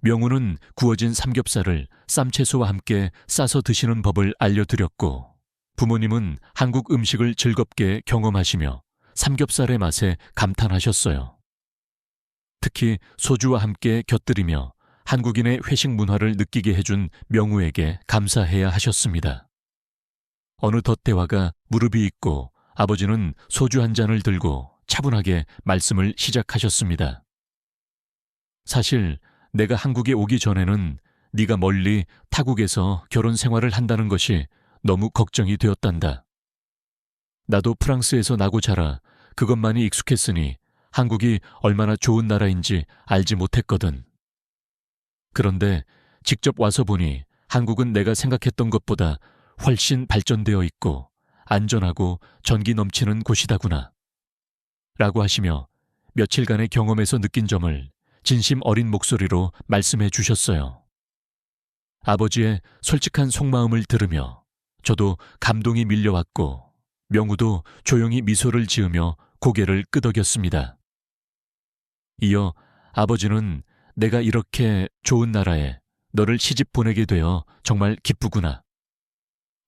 명우는 구워진 삼겹살을 쌈채소와 함께 싸서 드시는 법을 알려드렸고, 부모님은 한국 음식을 즐겁게 경험하시며 삼겹살의 맛에 감탄하셨어요. 특히 소주와 함께 곁들이며 한국인의 회식 문화를 느끼게 해준 명우에게 감사해야 하셨습니다. 어느덧 대화가 무릎이 있고 아버지는 소주 한 잔을 들고 차분하게 말씀을 시작하셨습니다. 사실 내가 한국에 오기 전에는 네가 멀리 타국에서 결혼 생활을 한다는 것이 너무 걱정이 되었단다. 나도 프랑스에서 나고 자라 그것만이 익숙했으니 한국이 얼마나 좋은 나라인지 알지 못했거든. 그런데 직접 와서 보니 한국은 내가 생각했던 것보다 훨씬 발전되어 있고 안전하고 전기 넘치는 곳이다구나. 라고 하시며 며칠간의 경험에서 느낀 점을 진심 어린 목소리로 말씀해 주셨어요. 아버지의 솔직한 속마음을 들으며 저도 감동이 밀려왔고 명우도 조용히 미소를 지으며 고개를 끄덕였습니다. 이어 아버지는 내가 이렇게 좋은 나라에 너를 시집 보내게 되어 정말 기쁘구나.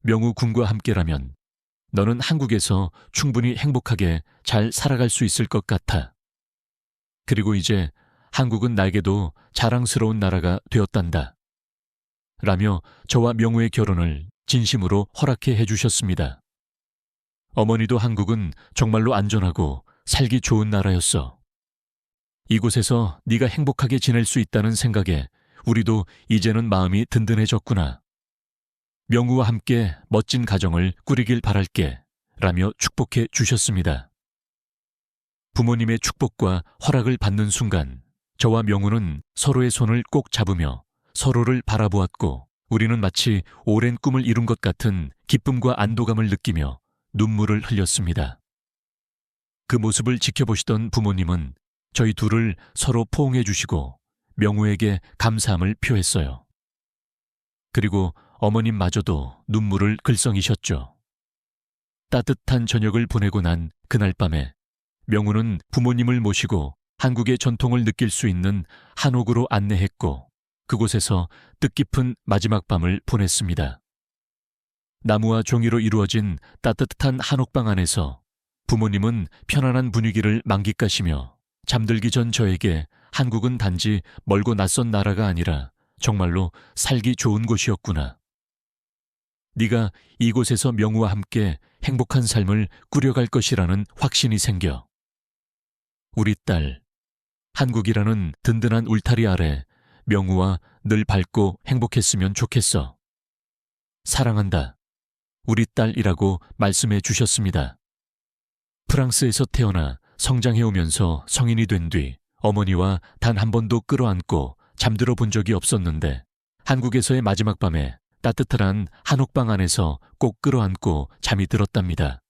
명우 군과 함께라면 너는 한국에서 충분히 행복하게 잘 살아갈 수 있을 것 같아. 그리고 이제 한국은 나에게도 자랑스러운 나라가 되었단다. 라며 저와 명우의 결혼을 진심으로 허락해 해주셨습니다. 어머니도 한국은 정말로 안전하고 살기 좋은 나라였어. 이곳에서 네가 행복하게 지낼 수 있다는 생각에 우리도 이제는 마음이 든든해졌구나. 명우와 함께 멋진 가정을 꾸리길 바랄게. 라며 축복해 주셨습니다. 부모님의 축복과 허락을 받는 순간 저와 명우는 서로의 손을 꼭 잡으며 서로를 바라보았고 우리는 마치 오랜 꿈을 이룬 것 같은 기쁨과 안도감을 느끼며 눈물을 흘렸습니다. 그 모습을 지켜보시던 부모님은 저희 둘을 서로 포옹해 주시고 명우에게 감사함을 표했어요. 그리고 어머님마저도 눈물을 글썽이셨죠. 따뜻한 저녁을 보내고 난 그날 밤에 명우는 부모님을 모시고 한국의 전통을 느낄 수 있는 한옥으로 안내했고 그곳에서 뜻깊은 마지막 밤을 보냈습니다. 나무와 종이로 이루어진 따뜻한 한옥방 안에서 부모님은 편안한 분위기를 만끽하시며 잠들기 전 저에게 한국은 단지 멀고 낯선 나라가 아니라 정말로 살기 좋은 곳이었구나. 네가 이곳에서 명우와 함께 행복한 삶을 꾸려갈 것이라는 확신이 생겨. 우리 딸, 한국이라는 든든한 울타리 아래 명우와 늘 밝고 행복했으면 좋겠어. 사랑한다. 우리 딸이라고 말씀해 주셨습니다. 프랑스에서 태어나 성장해오면서 성인이 된 뒤 어머니와 단 한 번도 끌어안고 잠들어 본 적이 없었는데 한국에서의 마지막 밤에 따뜻한 한옥방 안에서 꼭 끌어안고 잠이 들었답니다.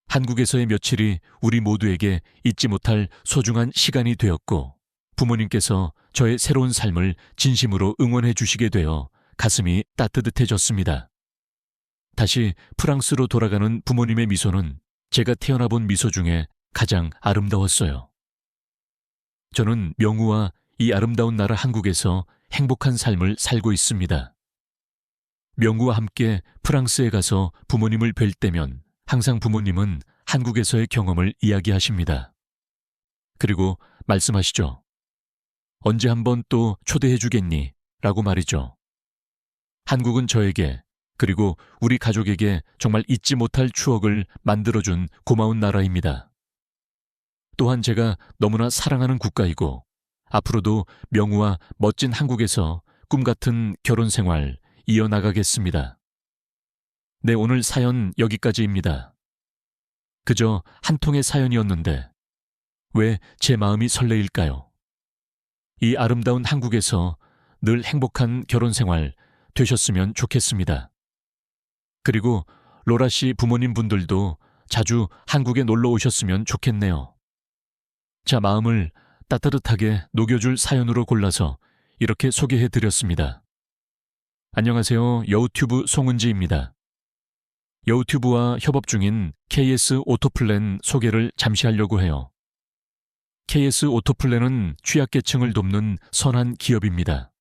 한국에서의 며칠이 우리 모두에게 잊지 못할 소중한 시간이 되었고 부모님께서 저의 새로운 삶을 진심으로 응원해 주시게 되어 가슴이 따뜻해졌습니다. 다시 프랑스로 돌아가는 부모님의 미소는 제가 태어나 본 미소 중에 가장 아름다웠어요. 저는 명우와 이 아름다운 나라 한국에서 행복한 삶을 살고 있습니다. 명우와 함께 프랑스에 가서 부모님을 뵐 때면 항상 부모님은 한국에서의 경험을 이야기하십니다. 그리고 말씀하시죠. 언제 한번 또 초대해 주겠니? 라고 말이죠. 한국은 저에게 그리고 우리 가족에게 정말 잊지 못할 추억을 만들어준 고마운 나라입니다. 또한 제가 너무나 사랑하는 국가이고 앞으로도 명우와 멋진 한국에서 꿈같은 결혼 생활 이어나가겠습니다. 네, 오늘 사연 여기까지입니다. 그저 한 통의 사연이었는데 왜 제 마음이 설레일까요? 이 아름다운 한국에서 늘 행복한 결혼 생활 되셨으면 좋겠습니다. 그리고 로라 씨 부모님 분들도 자주 한국에 놀러 오셨으면 좋겠네요. 자, 마음을 따뜻하게 녹여줄 사연으로 골라서 이렇게 소개해드렸습니다. 안녕하세요. 여우튜브 송은지입니다. 여우튜브와 협업 중인 KS 오토플랜 소개를 잠시 하려고 해요. KS 오토플랜은 취약계층을 돕는 선한 기업입니다.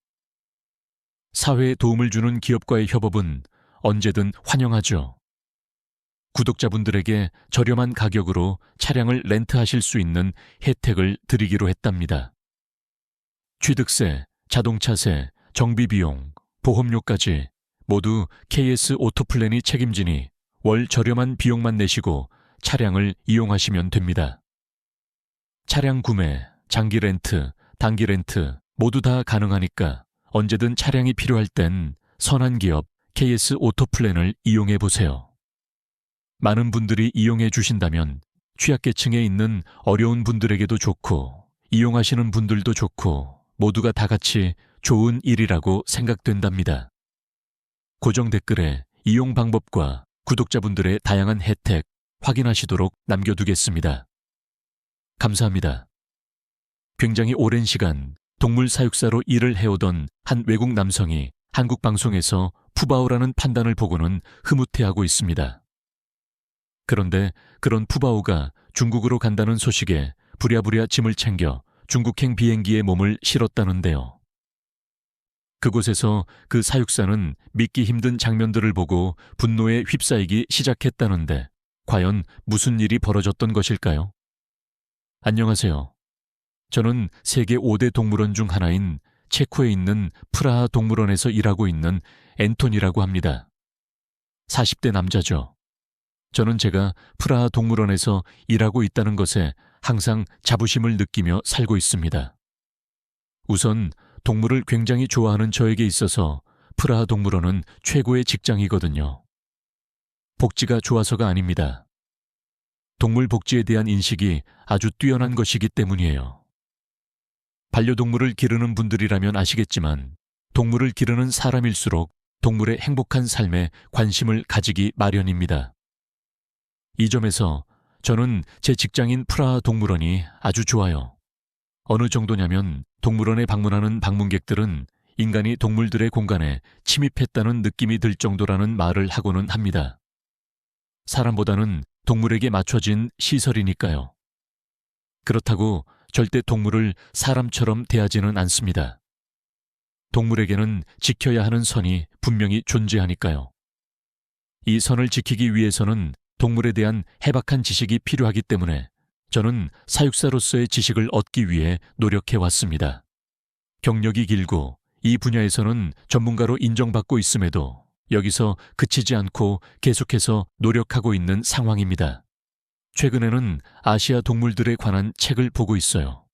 사회에 도움을 주는 기업과의 협업은 언제든 환영하죠. 구독자분들에게 저렴한 가격으로 차량을 렌트하실 수 있는 혜택을 드리기로 했답니다. 취득세, 자동차세, 정비비용, 보험료까지 모두 KS 오토플랜이 책임지니 월 저렴한 비용만 내시고 차량을 이용하시면 됩니다. 차량 구매, 장기 렌트, 단기 렌트 모두 다 가능하니까 언제든 차량이 필요할 땐 선한 기업 KS 오토플랜을 이용해 보세요. 많은 분들이 이용해 주신다면 취약계층에 있는 어려운 분들에게도 좋고 이용하시는 분들도 좋고 모두가 다 같이 좋은 일이라고 생각된답니다. 고정 댓글에 이용 방법과 구독자분들의 다양한 혜택 확인하시도록 남겨두겠습니다. 감사합니다. 굉장히 오랜 시간 동물 사육사로 일을 해오던 한 외국 남성이 한국 방송에서 푸바오라는 판단을 보고는 흐뭇해하고 있습니다. 그런데 그런 푸바오가 중국으로 간다는 소식에 부랴부랴 짐을 챙겨 중국행 비행기에 몸을 실었다는데요. 그곳에서 그 사육사는 믿기 힘든 장면들을 보고 분노에 휩싸이기 시작했다는데 과연 무슨 일이 벌어졌던 것일까요? 안녕하세요. 저는 세계 5대 동물원 중 하나인 체코에 있는 프라하 동물원에서 일하고 있는 앤토니라고 합니다. 40대 남자죠. 저는 제가 프라하 동물원에서 일하고 있다는 것에 항상 자부심을 느끼며 살고 있습니다. 우선 동물을 굉장히 좋아하는 저에게 있어서 프라하 동물원은 최고의 직장이거든요. 복지가 좋아서가 아닙니다. 동물 복지에 대한 인식이 아주 뛰어난 것이기 때문이에요. 반려동물을 기르는 분들이라면 아시겠지만 동물을 기르는 사람일수록 동물의 행복한 삶에 관심을 가지기 마련입니다. 이 점에서 저는 제 직장인 프라하 동물원이 아주 좋아요. 어느 정도냐면 동물원에 방문하는 방문객들은 인간이 동물들의 공간에 침입했다는 느낌이 들 정도라는 말을 하고는 합니다. 사람보다는 동물에게 맞춰진 시설이니까요. 그렇다고 절대 동물을 사람처럼 대하지는 않습니다. 동물에게는 지켜야 하는 선이 분명히 존재하니까요. 이 선을 지키기 위해서는 동물에 대한 해박한 지식이 필요하기 때문에 저는 사육사로서의 지식을 얻기 위해 노력해 왔습니다. 경력이 길고 이 분야에서는 전문가로 인정받고 있음에도 여기서 그치지 않고 계속해서 노력하고 있는 상황입니다. 최근에는 아시아 동물들에 관한 책을 보고 있어요.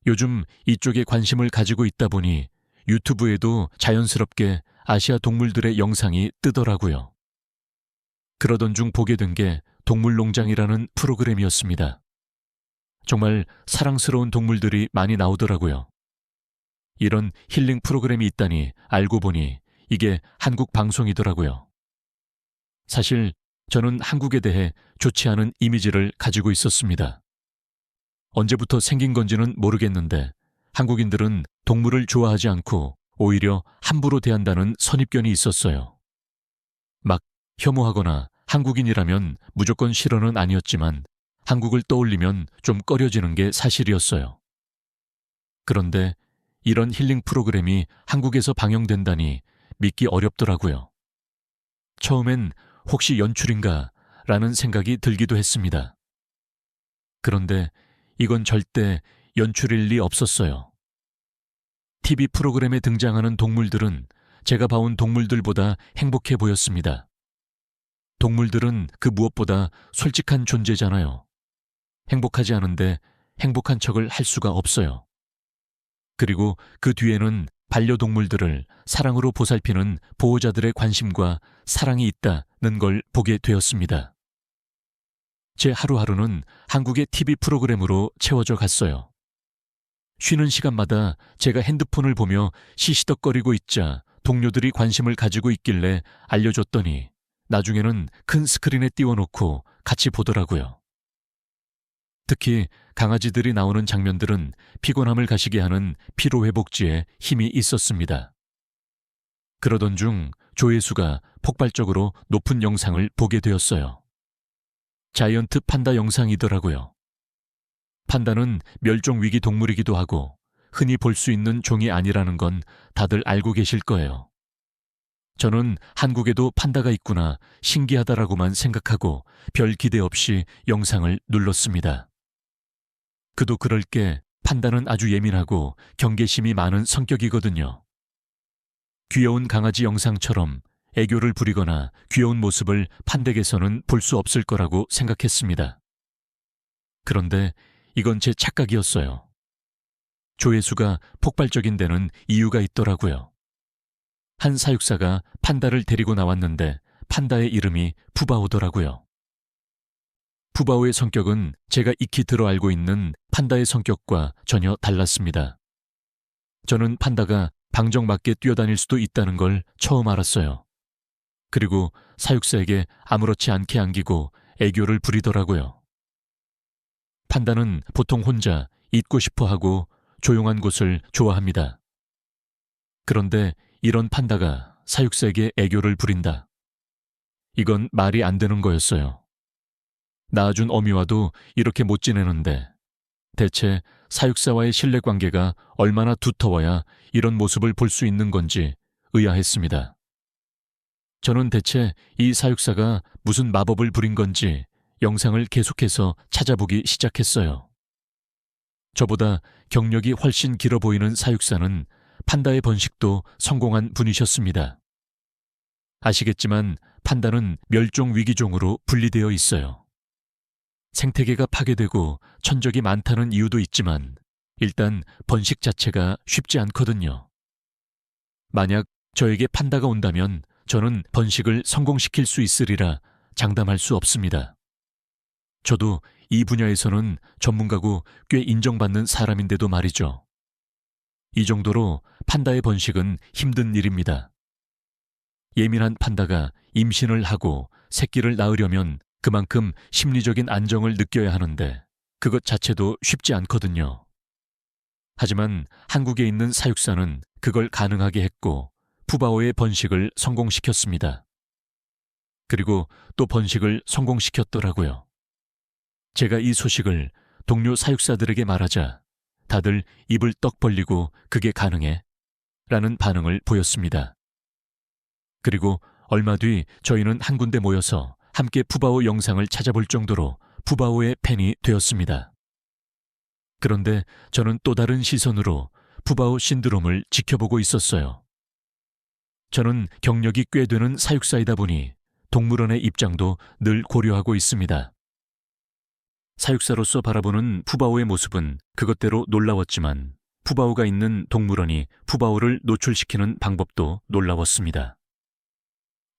요즘 이쪽에 관심을 가지고 있다 보니 유튜브에도 자연스럽게 아시아 동물들의 영상이 뜨더라고요. 그러던 중 보게 된 게 동물농장이라는 프로그램이었습니다. 정말 사랑스러운 동물들이 많이 나오더라고요. 이런 힐링 프로그램이 있다니 알고 보니 이게 한국 방송이더라고요. 사실 저는 한국에 대해 좋지 않은 이미지를 가지고 있었습니다. 언제부터 생긴 건지는 모르겠는데 한국인들은 동물을 좋아하지 않고 오히려 함부로 대한다는 선입견이 있었어요. 막 혐오하거나 한국인이라면 무조건 싫어는 아니었지만 한국을 떠올리면 좀 꺼려지는 게 사실이었어요. 그런데 이런 힐링 프로그램이 한국에서 방영된다니 믿기 어렵더라고요. 처음엔 혹시 연출인가 라는 생각이 들기도 했습니다. 그런데 이건 절대 연출일 리 없었어요. TV 프로그램에 등장하는 동물들은 제가 봐온 동물들보다 행복해 보였습니다. 동물들은 그 무엇보다 솔직한 존재잖아요. 행복하지 않은데 행복한 척을 할 수가 없어요. 그리고 그 뒤에는 반려동물들을 사랑으로 보살피는 보호자들의 관심과 사랑이 있다는 걸 보게 되었습니다. 제 하루하루는 한국의 TV 프로그램으로 채워져 갔어요. 쉬는 시간마다 제가 핸드폰을 보며 시시덕거리고 있자 동료들이 관심을 가지고 있길래 알려줬더니 나중에는 큰 스크린에 띄워놓고 같이 보더라고요. 특히 강아지들이 나오는 장면들은 피곤함을 가시게 하는 피로회복제에 힘이 있었습니다. 그러던 중 조회수가 폭발적으로 높은 영상을 보게 되었어요. 자이언트 판다 영상이더라고요. 판다는 멸종위기 동물이기도 하고 흔히 볼 수 있는 종이 아니라는 건 다들 알고 계실 거예요. 저는 한국에도 판다가 있구나 신기하다라고만 생각하고 별 기대 없이 영상을 눌렀습니다. 그도 그럴 게 판다는 아주 예민하고 경계심이 많은 성격이거든요. 귀여운 강아지 영상처럼 애교를 부리거나 귀여운 모습을 판댁에서는 볼 수 없을 거라고 생각했습니다. 그런데 이건 제 착각이었어요. 조회수가 폭발적인 데는 이유가 있더라고요. 한 사육사가 판다를 데리고 나왔는데 판다의 이름이 푸바오더라고요. 푸바오의 성격은 제가 익히 들어 알고 있는 판다의 성격과 전혀 달랐습니다. 저는 판다가 방정맞게 뛰어다닐 수도 있다는 걸 처음 알았어요. 그리고 사육사에게 아무렇지 않게 안기고 애교를 부리더라고요. 판다는 보통 혼자 있고 싶어 하고 조용한 곳을 좋아합니다. 그런데 이런 판다가 사육사에게 애교를 부린다. 이건 말이 안 되는 거였어요. 낳아준 어미와도 이렇게 못 지내는데 대체 사육사와의 신뢰관계가 얼마나 두터워야 이런 모습을 볼 수 있는 건지 의아했습니다. 저는 대체 이 사육사가 무슨 마법을 부린 건지 영상을 계속해서 찾아보기 시작했어요. 저보다 경력이 훨씬 길어 보이는 사육사는 판다의 번식도 성공한 분이셨습니다. 아시겠지만 판다는 멸종위기종으로 분리되어 있어요. 생태계가 파괴되고 천적이 많다는 이유도 있지만 일단 번식 자체가 쉽지 않거든요. 만약 저에게 판다가 온다면 저는 번식을 성공시킬 수 있으리라 장담할 수 없습니다. 저도 이 분야에서는 전문가고 꽤 인정받는 사람인데도 말이죠. 이 정도로 판다의 번식은 힘든 일입니다. 예민한 판다가 임신을 하고 새끼를 낳으려면 그만큼 심리적인 안정을 느껴야 하는데 그것 자체도 쉽지 않거든요. 하지만 한국에 있는 사육사는 그걸 가능하게 했고 푸바오의 번식을 성공시켰습니다. 그리고 또 번식을 성공시켰더라고요. 제가 이 소식을 동료 사육사들에게 말하자 다들 입을 떡 벌리고 그게 가능해? 라는 반응을 보였습니다. 그리고 얼마 뒤 저희는 한 군데 모여서 함께 푸바오 영상을 찾아볼 정도로 푸바오의 팬이 되었습니다. 그런데 저는 또 다른 시선으로 푸바오 신드롬을 지켜보고 있었어요. 저는 경력이 꽤 되는 사육사이다 보니 동물원의 입장도 늘 고려하고 있습니다. 사육사로서 바라보는 푸바오의 모습은 그것대로 놀라웠지만 푸바오가 있는 동물원이 푸바오를 노출시키는 방법도 놀라웠습니다.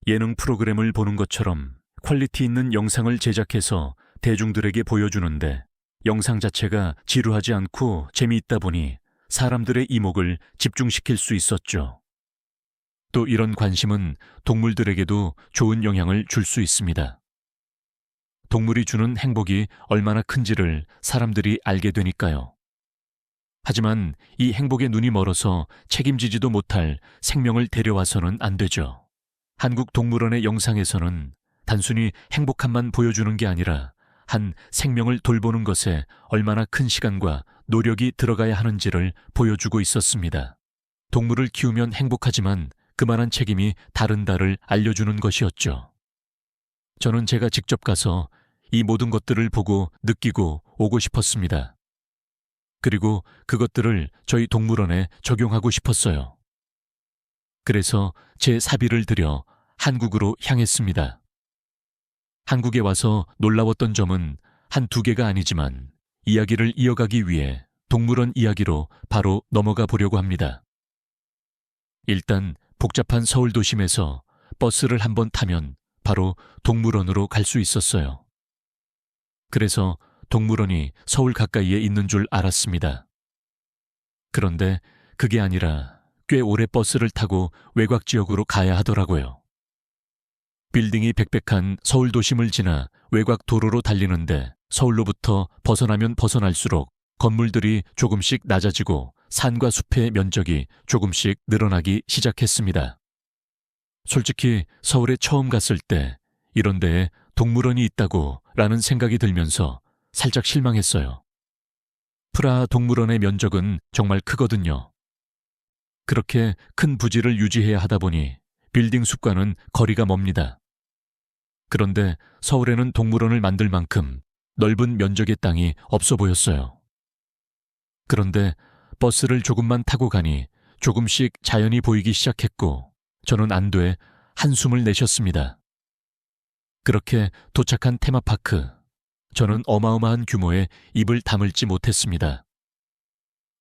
예능 프로그램을 보는 것처럼 퀄리티 있는 영상을 제작해서 대중들에게 보여주는데 영상 자체가 지루하지 않고 재미있다 보니 사람들의 이목을 집중시킬 수 있었죠. 또 이런 관심은 동물들에게도 좋은 영향을 줄 수 있습니다. 동물이 주는 행복이 얼마나 큰지를 사람들이 알게 되니까요. 하지만 이 행복에 눈이 멀어서 책임지지도 못할 생명을 데려와서는 안 되죠. 한국 동물원의 영상에서는 단순히 행복함만 보여주는 게 아니라 한 생명을 돌보는 것에 얼마나 큰 시간과 노력이 들어가야 하는지를 보여주고 있었습니다. 동물을 키우면 행복하지만 그만한 책임이 다른다를 알려주는 것이었죠. 저는 제가 직접 가서 이 모든 것들을 보고 느끼고 오고 싶었습니다. 그리고 그것들을 저희 동물원에 적용하고 싶었어요. 그래서 제 사비를 들여 한국으로 향했습니다. 한국에 와서 놀라웠던 점은 한두 개가 아니지만 이야기를 이어가기 위해 동물원 이야기로 바로 넘어가 보려고 합니다. 일단 복잡한 서울 도심에서 버스를 한번 타면 바로 동물원으로 갈 수 있었어요. 그래서 동물원이 서울 가까이에 있는 줄 알았습니다. 그런데 그게 아니라 꽤 오래 버스를 타고 외곽 지역으로 가야 하더라고요. 빌딩이 빽빽한 서울 도심을 지나 외곽 도로로 달리는데 서울로부터 벗어나면 벗어날수록 건물들이 조금씩 낮아지고 산과 숲의 면적이 조금씩 늘어나기 시작했습니다. 솔직히 서울에 처음 갔을 때 이런 데에 동물원이 있다고 라는 생각이 들면서 살짝 실망했어요. 프라하 동물원의 면적은 정말 크거든요. 그렇게 큰 부지를 유지해야 하다 보니 빌딩 숲과는 거리가 멉니다. 그런데 서울에는 동물원을 만들 만큼 넓은 면적의 땅이 없어 보였어요. 그런데 버스를 조금만 타고 가니 조금씩 자연이 보이기 시작했고 저는 안도에 한숨을 내쉬었습니다. 그렇게 도착한 테마파크, 저는 어마어마한 규모의 입을 다물지 못했습니다.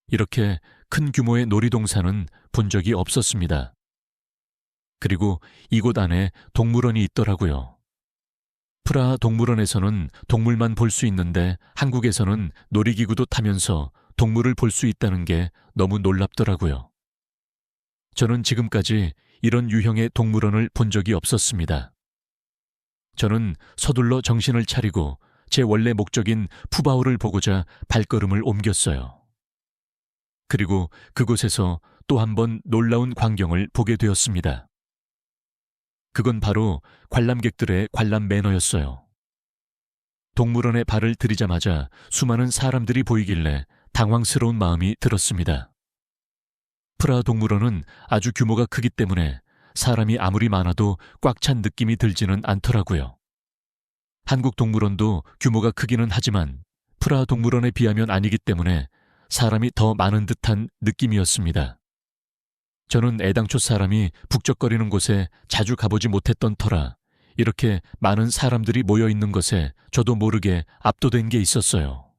이렇게 큰 규모의 놀이동산은 본 적이 없었습니다. 그리고 이곳 안에 동물원이 있더라고요. 프라하 동물원에서는 동물만 볼 수 있는데 한국에서는 놀이기구도 타면서 동물을 볼 수 있다는 게 너무 놀랍더라고요. 저는 지금까지 이런 유형의 동물원을 본 적이 없었습니다. 저는 서둘러 정신을 차리고 제 원래 목적인 푸바오를 보고자 발걸음을 옮겼어요. 그리고 그곳에서 또 한 번 놀라운 광경을 보게 되었습니다. 그건 바로 관람객들의 관람 매너였어요. 동물원에 발을 들이자마자 수많은 사람들이 보이길래 당황스러운 마음이 들었습니다. 프라하 동물원은 아주 규모가 크기 때문에 사람이 아무리 많아도 꽉 찬 느낌이 들지는 않더라고요. 한국 동물원도 규모가 크기는 하지만 프라하 동물원에 비하면 아니기 때문에 사람이 더 많은 듯한 느낌이었습니다. 저는 애당초 사람이 북적거리는 곳에 자주 가보지 못했던 터라 이렇게 많은 사람들이 모여 있는 것에 저도 모르게 압도된 게 있었어요.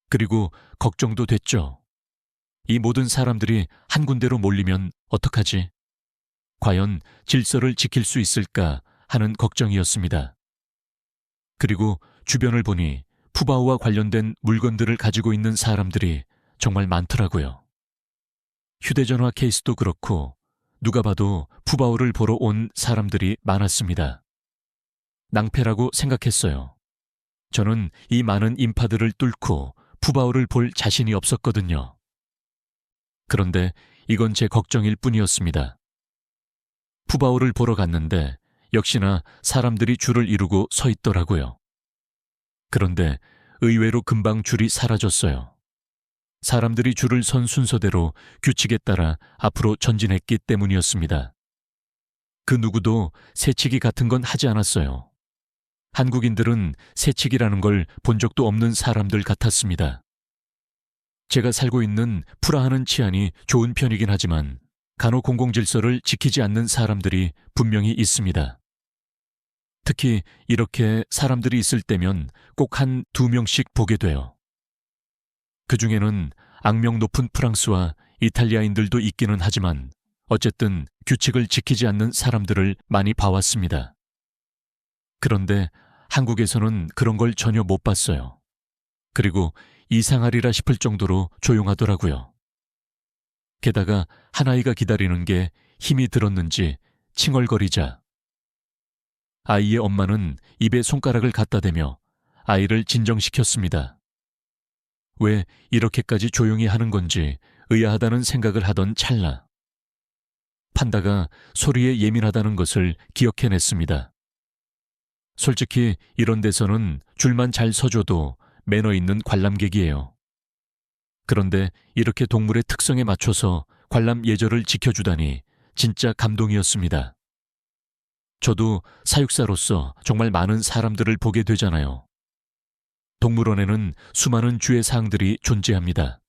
그리고 걱정도 됐죠. 이 모든 사람들이 한 군데로 몰리면 어떡하지? 과연 질서를 지킬 수 있을까 하는 걱정이었습니다. 그리고 주변을 보니 푸바오와 관련된 물건들을 가지고 있는 사람들이 정말 많더라고요. 휴대전화 케이스도 그렇고 누가 봐도 푸바오를 보러 온 사람들이 많았습니다. 낭패라고 생각했어요. 저는 이 많은 인파들을 뚫고 푸바오를 볼 자신이 없었거든요. 그런데 이건 제 걱정일 뿐이었습니다. 푸바오를 보러 갔는데 역시나 사람들이 줄을 이루고 서 있더라고요. 그런데 의외로 금방 줄이 사라졌어요. 사람들이 줄을 선 순서대로 규칙에 따라 앞으로 전진했기 때문이었습니다. 그 누구도 새치기 같은 건 하지 않았어요. 한국인들은 새치기라는 걸 본 적도 없는 사람들 같았습니다. 제가 살고 있는 프라하는 치안이 좋은 편이긴 하지만 간혹 공공질서를 지키지 않는 사람들이 분명히 있습니다. 특히 이렇게 사람들이 있을 때면 꼭 한 두 명씩 보게 돼요. 그 중에는 악명 높은 프랑스와 이탈리아인들도 있기는 하지만 어쨌든 규칙을 지키지 않는 사람들을 많이 봐왔습니다. 그런데 한국에서는 그런 걸 전혀 못 봤어요. 그리고 이상하리라 싶을 정도로 조용하더라고요. 게다가 한 아이가 기다리는 게 힘이 들었는지 칭얼거리자 아이의 엄마는 입에 손가락을 갖다 대며 아이를 진정시켰습니다. 왜 이렇게까지 조용히 하는 건지 의아하다는 생각을 하던 찰나 판다가 소리에 예민하다는 것을 기억해냈습니다. 솔직히 이런 데서는 줄만 잘 서줘도 매너 있는 관람객이에요. 그런데 이렇게 동물의 특성에 맞춰서 관람 예절을 지켜주다니 진짜 감동이었습니다. 저도 사육사로서 정말 많은 사람들을 보게 되잖아요. 동물원에는 수많은 주의 사항들이 존재합니다.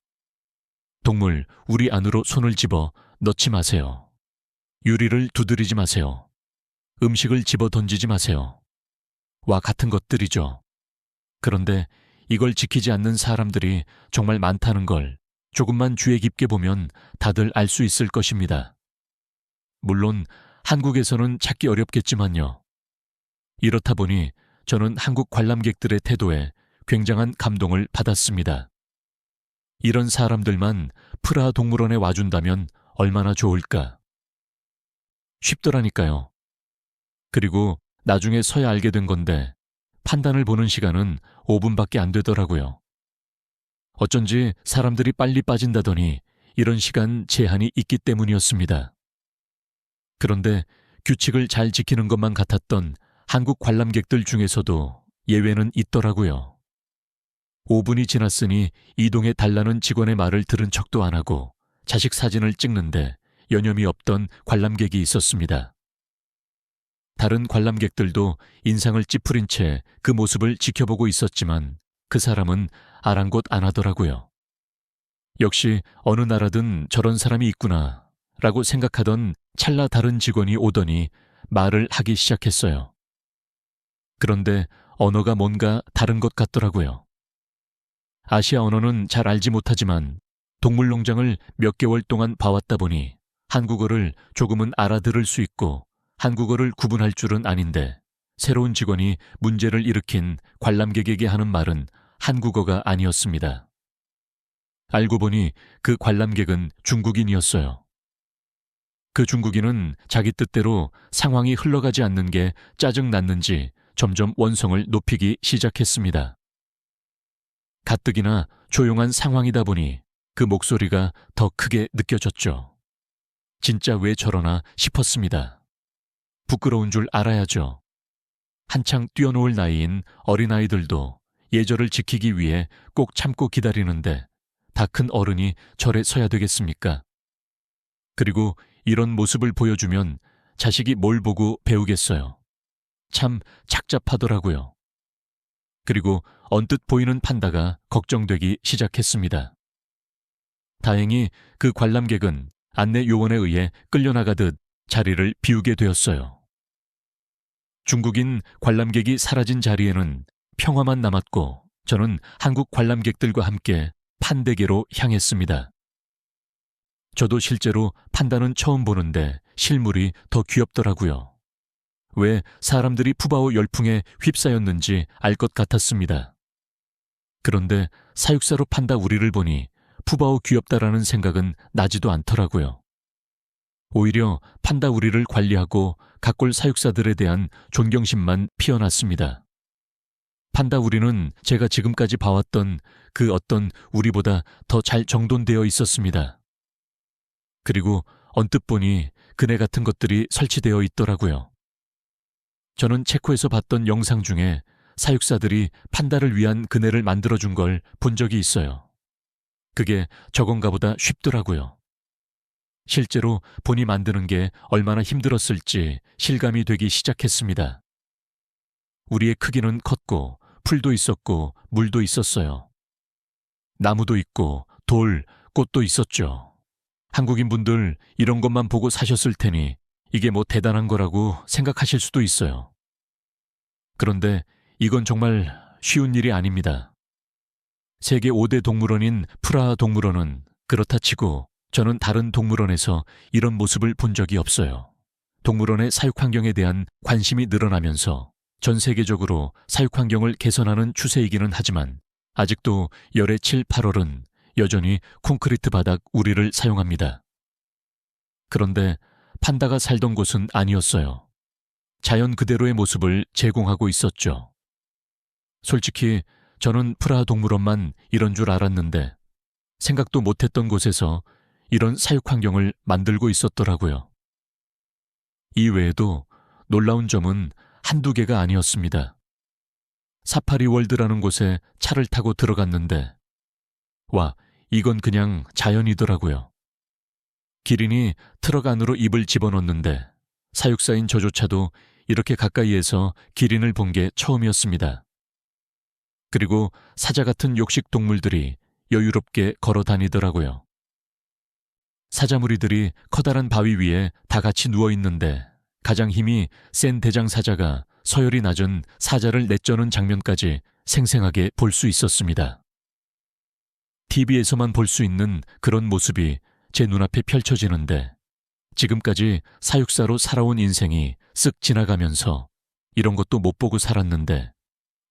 동물, 우리 안으로 손을 집어 넣지 마세요. 유리를 두드리지 마세요. 음식을 집어 던지지 마세요. 와 같은 것들이죠. 그런데 이걸 지키지 않는 사람들이 정말 많다는 걸 조금만 주의 깊게 보면 다들 알 수 있을 것입니다. 물론 한국에서는 찾기 어렵겠지만요. 이렇다 보니 저는 한국 관람객들의 태도에 굉장한 감동을 받았습니다. 이런 사람들만 프라하 동물원에 와준다면 얼마나 좋을까. 쉽더라니까요. 그리고 나중에 서야 알게 된 건데 판단을 보는 시간은 5분밖에 안 되더라고요. 어쩐지 사람들이 빨리 빠진다더니 이런 시간 제한이 있기 때문이었습니다. 그런데 규칙을 잘 지키는 것만 같았던 한국 관람객들 중에서도 예외는 있더라고요. 5분이 지났으니 이동해 달라는 직원의 말을 들은 척도 안 하고 자식 사진을 찍는데 여념이 없던 관람객이 있었습니다. 다른 관람객들도 인상을 찌푸린 채 그 모습을 지켜보고 있었지만 그 사람은 아랑곳 안 하더라고요. 역시 어느 나라든 저런 사람이 있구나 라고 생각하던 찰나 다른 직원이 오더니 말을 하기 시작했어요. 그런데 언어가 뭔가 다른 것 같더라고요. 아시아 언어는 잘 알지 못하지만 동물농장을 몇 개월 동안 봐왔다 보니 한국어를 조금은 알아들을 수 있고 한국어를 구분할 줄은 아닌데 새로운 직원이 문제를 일으킨 관람객에게 하는 말은 한국어가 아니었습니다. 알고 보니 그 관람객은 중국인이었어요. 그 중국인은 자기 뜻대로 상황이 흘러가지 않는 게 짜증났는지 점점 원성을 높이기 시작했습니다. 가뜩이나 조용한 상황이다 보니 그 목소리가 더 크게 느껴졌죠. 진짜 왜 저러나 싶었습니다. 부끄러운 줄 알아야죠. 한창 뛰어놀 나이인 어린아이들도 예절을 지키기 위해 꼭 참고 기다리는데 다 큰 어른이 절에 서야 되겠습니까? 그리고 이런 모습을 보여주면 자식이 뭘 보고 배우겠어요. 참 착잡하더라고요. 그리고 언뜻 보이는 판다가 걱정되기 시작했습니다. 다행히 그 관람객은 안내 요원에 의해 끌려나가듯 자리를 비우게 되었어요. 중국인 관람객이 사라진 자리에는 평화만 남았고 저는 한국 관람객들과 함께 판대계로 향했습니다. 저도 실제로 판다는 처음 보는데 실물이 더 귀엽더라고요. 왜 사람들이 푸바오 열풍에 휩싸였는지 알 것 같았습니다. 그런데 사육사로 판다 우리를 보니 푸바오 귀엽다라는 생각은 나지도 않더라고요. 오히려 판다 우리를 관리하고 각골 사육사들에 대한 존경심만 피어났습니다. 판다 우리는 제가 지금까지 봐왔던 그 어떤 우리보다 더 잘 정돈되어 있었습니다. 그리고 언뜻 보니 그네 같은 것들이 설치되어 있더라고요. 저는 체코에서 봤던 영상 중에 사육사들이 판다를 위한 그네를 만들어준 걸 본 적이 있어요. 그게 저건가 보다 쉽더라고요. 실제로 본이 만드는 게 얼마나 힘들었을지 실감이 되기 시작했습니다. 우리의 크기는 컸고 풀도 있었고 물도 있었어요. 나무도 있고 돌, 꽃도 있었죠. 한국인분들 이런 것만 보고 사셨을 테니 이게 뭐 대단한 거라고 생각하실 수도 있어요. 그런데 이건 정말 쉬운 일이 아닙니다. 세계 5대 동물원인 프라하 동물원은 그렇다 치고 저는 다른 동물원에서 이런 모습을 본 적이 없어요. 동물원의 사육환경에 대한 관심이 늘어나면서 전 세계적으로 사육환경을 개선하는 추세이기는 하지만 아직도 열의 7, 8월은 여전히 콘크리트 바닥 우리를 사용합니다. 그런데 판다가 살던 곳은 아니었어요. 자연 그대로의 모습을 제공하고 있었죠. 솔직히 저는 프라하 동물원만 이런 줄 알았는데 생각도 못했던 곳에서 이런 사육환경을 만들고 있었더라고요. 이외에도 놀라운 점은 한두 개가 아니었습니다. 사파리 월드라는 곳에 차를 타고 들어갔는데 와, 이건 그냥 자연이더라고요. 기린이 트럭 안으로 입을 집어넣는데 사육사인 저조차도 이렇게 가까이에서 기린을 본 게 처음이었습니다. 그리고 사자 같은 육식 동물들이 여유롭게 걸어 다니더라고요. 사자무리들이 커다란 바위 위에 다 같이 누워 있는데 가장 힘이 센 대장 사자가 서열이 낮은 사자를 내쩌는 장면까지 생생하게 볼 수 있었습니다. TV에서만 볼 수 있는 그런 모습이 제 눈앞에 펼쳐지는데 지금까지 사육사로 살아온 인생이 쓱 지나가면서 이런 것도 못 보고 살았는데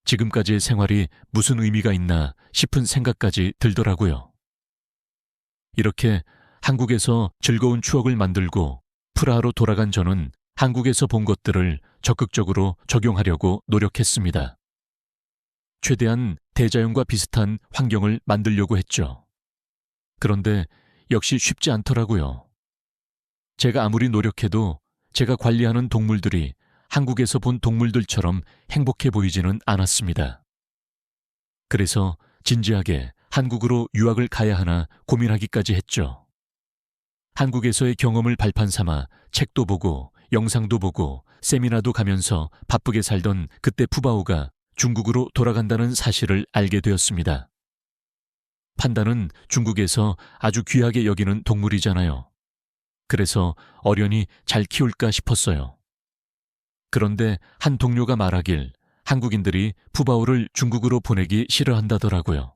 지금까지의 생활이 무슨 의미가 있나 싶은 생각까지 들더라고요. 이렇게 한국에서 즐거운 추억을 만들고 프라하로 돌아간 저는 한국에서 본 것들을 적극적으로 적용하려고 노력했습니다. 최대한 대자연과 비슷한 환경을 만들려고 했죠. 그런데 역시 쉽지 않더라고요. 제가 아무리 노력해도 제가 관리하는 동물들이 한국에서 본 동물들처럼 행복해 보이지는 않았습니다. 그래서 진지하게 한국으로 유학을 가야 하나 고민하기까지 했죠. 한국에서의 경험을 발판 삼아 책도 보고 영상도 보고 세미나도 가면서 바쁘게 살던 그때 푸바오가 중국으로 돌아간다는 사실을 알게 되었습니다. 판다는 중국에서 아주 귀하게 여기는 동물이잖아요. 그래서 어련히 잘 키울까 싶었어요. 그런데 한 동료가 말하길 한국인들이 푸바오를 중국으로 보내기 싫어한다더라고요.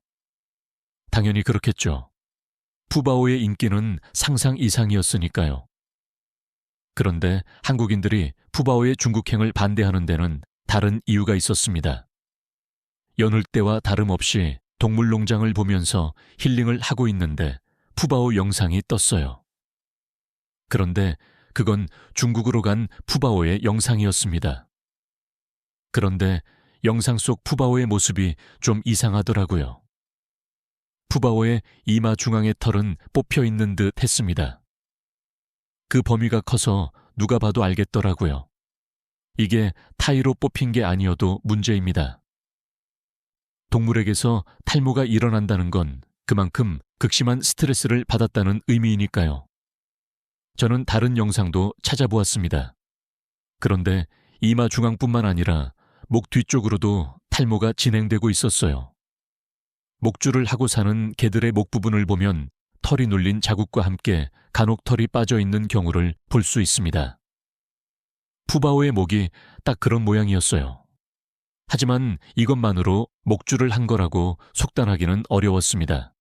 당연히 그렇겠죠. 푸바오의 인기는 상상 이상이었으니까요. 그런데 한국인들이 푸바오의 중국행을 반대하는 데는 다른 이유가 있었습니다. 여느 때와 다름없이 동물농장을 보면서 힐링을 하고 있는데 푸바오 영상이 떴어요. 그런데 그건 중국으로 간 푸바오의 영상이었습니다. 그런데 영상 속 푸바오의 모습이 좀 이상하더라고요. 푸바오의 이마 중앙의 털은 뽑혀 있는 듯 했습니다. 그 범위가 커서 누가 봐도 알겠더라고요. 이게 타이로 뽑힌 게 아니어도 문제입니다. 동물에게서 탈모가 일어난다는 건 그만큼 극심한 스트레스를 받았다는 의미이니까요. 저는 다른 영상도 찾아보았습니다. 그런데 이마 중앙뿐만 아니라 목 뒤쪽으로도 탈모가 진행되고 있었어요. 목줄을 하고 사는 개들의 목 부분을 보면 털이 눌린 자국과 함께 간혹 털이 빠져 있는 경우를 볼 수 있습니다. 푸바오의 목이 딱 그런 모양이었어요. 하지만 이것만으로 목줄을 한 거라고 속단하기는 어려웠습니다.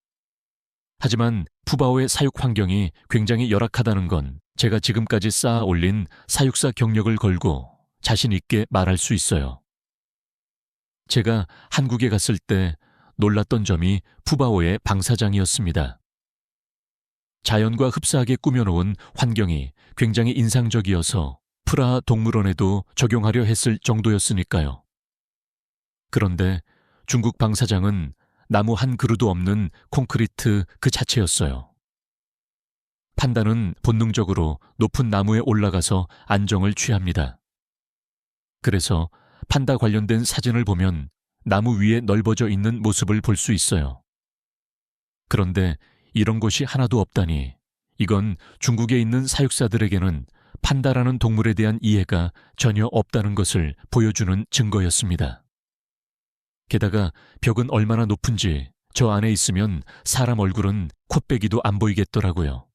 하지만 푸바오의 사육 환경이 굉장히 열악하다는 건 제가 지금까지 쌓아 올린 사육사 경력을 걸고 자신 있게 말할 수 있어요. 제가 한국에 갔을 때 놀랐던 점이 푸바오의 방사장이었습니다. 자연과 흡사하게 꾸며놓은 환경이 굉장히 인상적이어서 프라하 동물원에도 적용하려 했을 정도였으니까요. 그런데 중국 방사장은 나무 한 그루도 없는 콘크리트 그 자체였어요. 판다는 본능적으로 높은 나무에 올라가서 안정을 취합니다. 그래서 판다 관련된 사진을 보면 나무 위에 넓어져 있는 모습을 볼 수 있어요. 그런데 이런 곳이 하나도 없다니 이건 중국에 있는 사육사들에게는 판다라는 동물에 대한 이해가 전혀 없다는 것을 보여주는 증거였습니다. 게다가 벽은 얼마나 높은지 저 안에 있으면 사람 얼굴은 콧배기도 안 보이겠더라고요.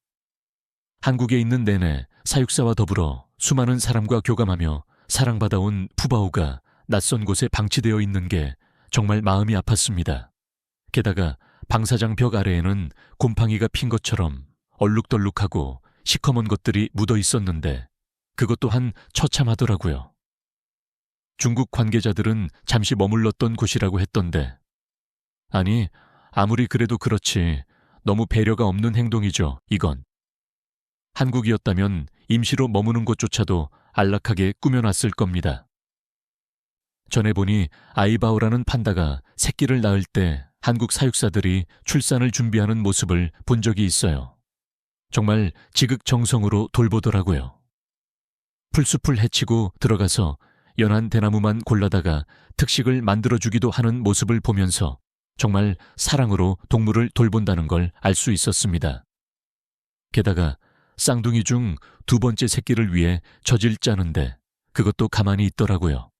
한국에 있는 내내 사육사와 더불어 수많은 사람과 교감하며 사랑받아온 푸바오가 낯선 곳에 방치되어 있는 게 정말 마음이 아팠습니다. 게다가 방사장 벽 아래에는 곰팡이가 핀 것처럼 얼룩덜룩하고 시커먼 것들이 묻어 있었는데 그것 또한 처참하더라고요. 중국 관계자들은 잠시 머물렀던 곳이라고 했던데 아니 아무리 그래도 그렇지 너무 배려가 없는 행동이죠 이건. 한국이었다면 임시로 머무는 곳조차도 안락하게 꾸며놨을 겁니다. 전에 보니 아이바오라는 판다가 새끼를 낳을 때 한국 사육사들이 출산을 준비하는 모습을 본 적이 있어요. 정말 지극정성으로 돌보더라고요. 풀숲을 헤치고 들어가서 연한 대나무만 골라다가 특식을 만들어주기도 하는 모습을 보면서 정말 사랑으로 동물을 돌본다는 걸 알 수 있었습니다. 게다가 쌍둥이 중 두 번째 새끼를 위해 젖을 짜는데 그것도 가만히 있더라고요.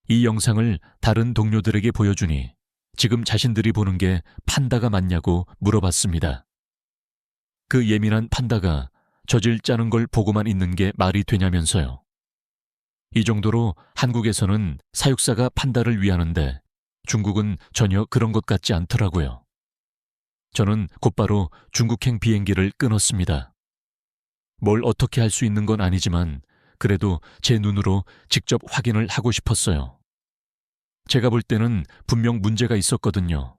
이 영상을 다른 동료들에게 보여주니 지금 자신들이 보는 게 판다가 맞냐고 물어봤습니다. 그 예민한 판다가 젖을 짜는 걸 보고만 있는 게 말이 되냐면서요. 이 정도로 한국에서는 사육사가 판다를 위하는데 중국은 전혀 그런 것 같지 않더라고요. 저는 곧바로 중국행 비행기를 끊었습니다. 뭘 어떻게 할 수 있는 건 아니지만 그래도 제 눈으로 직접 확인을 하고 싶었어요. 제가 볼 때는 분명 문제가 있었거든요.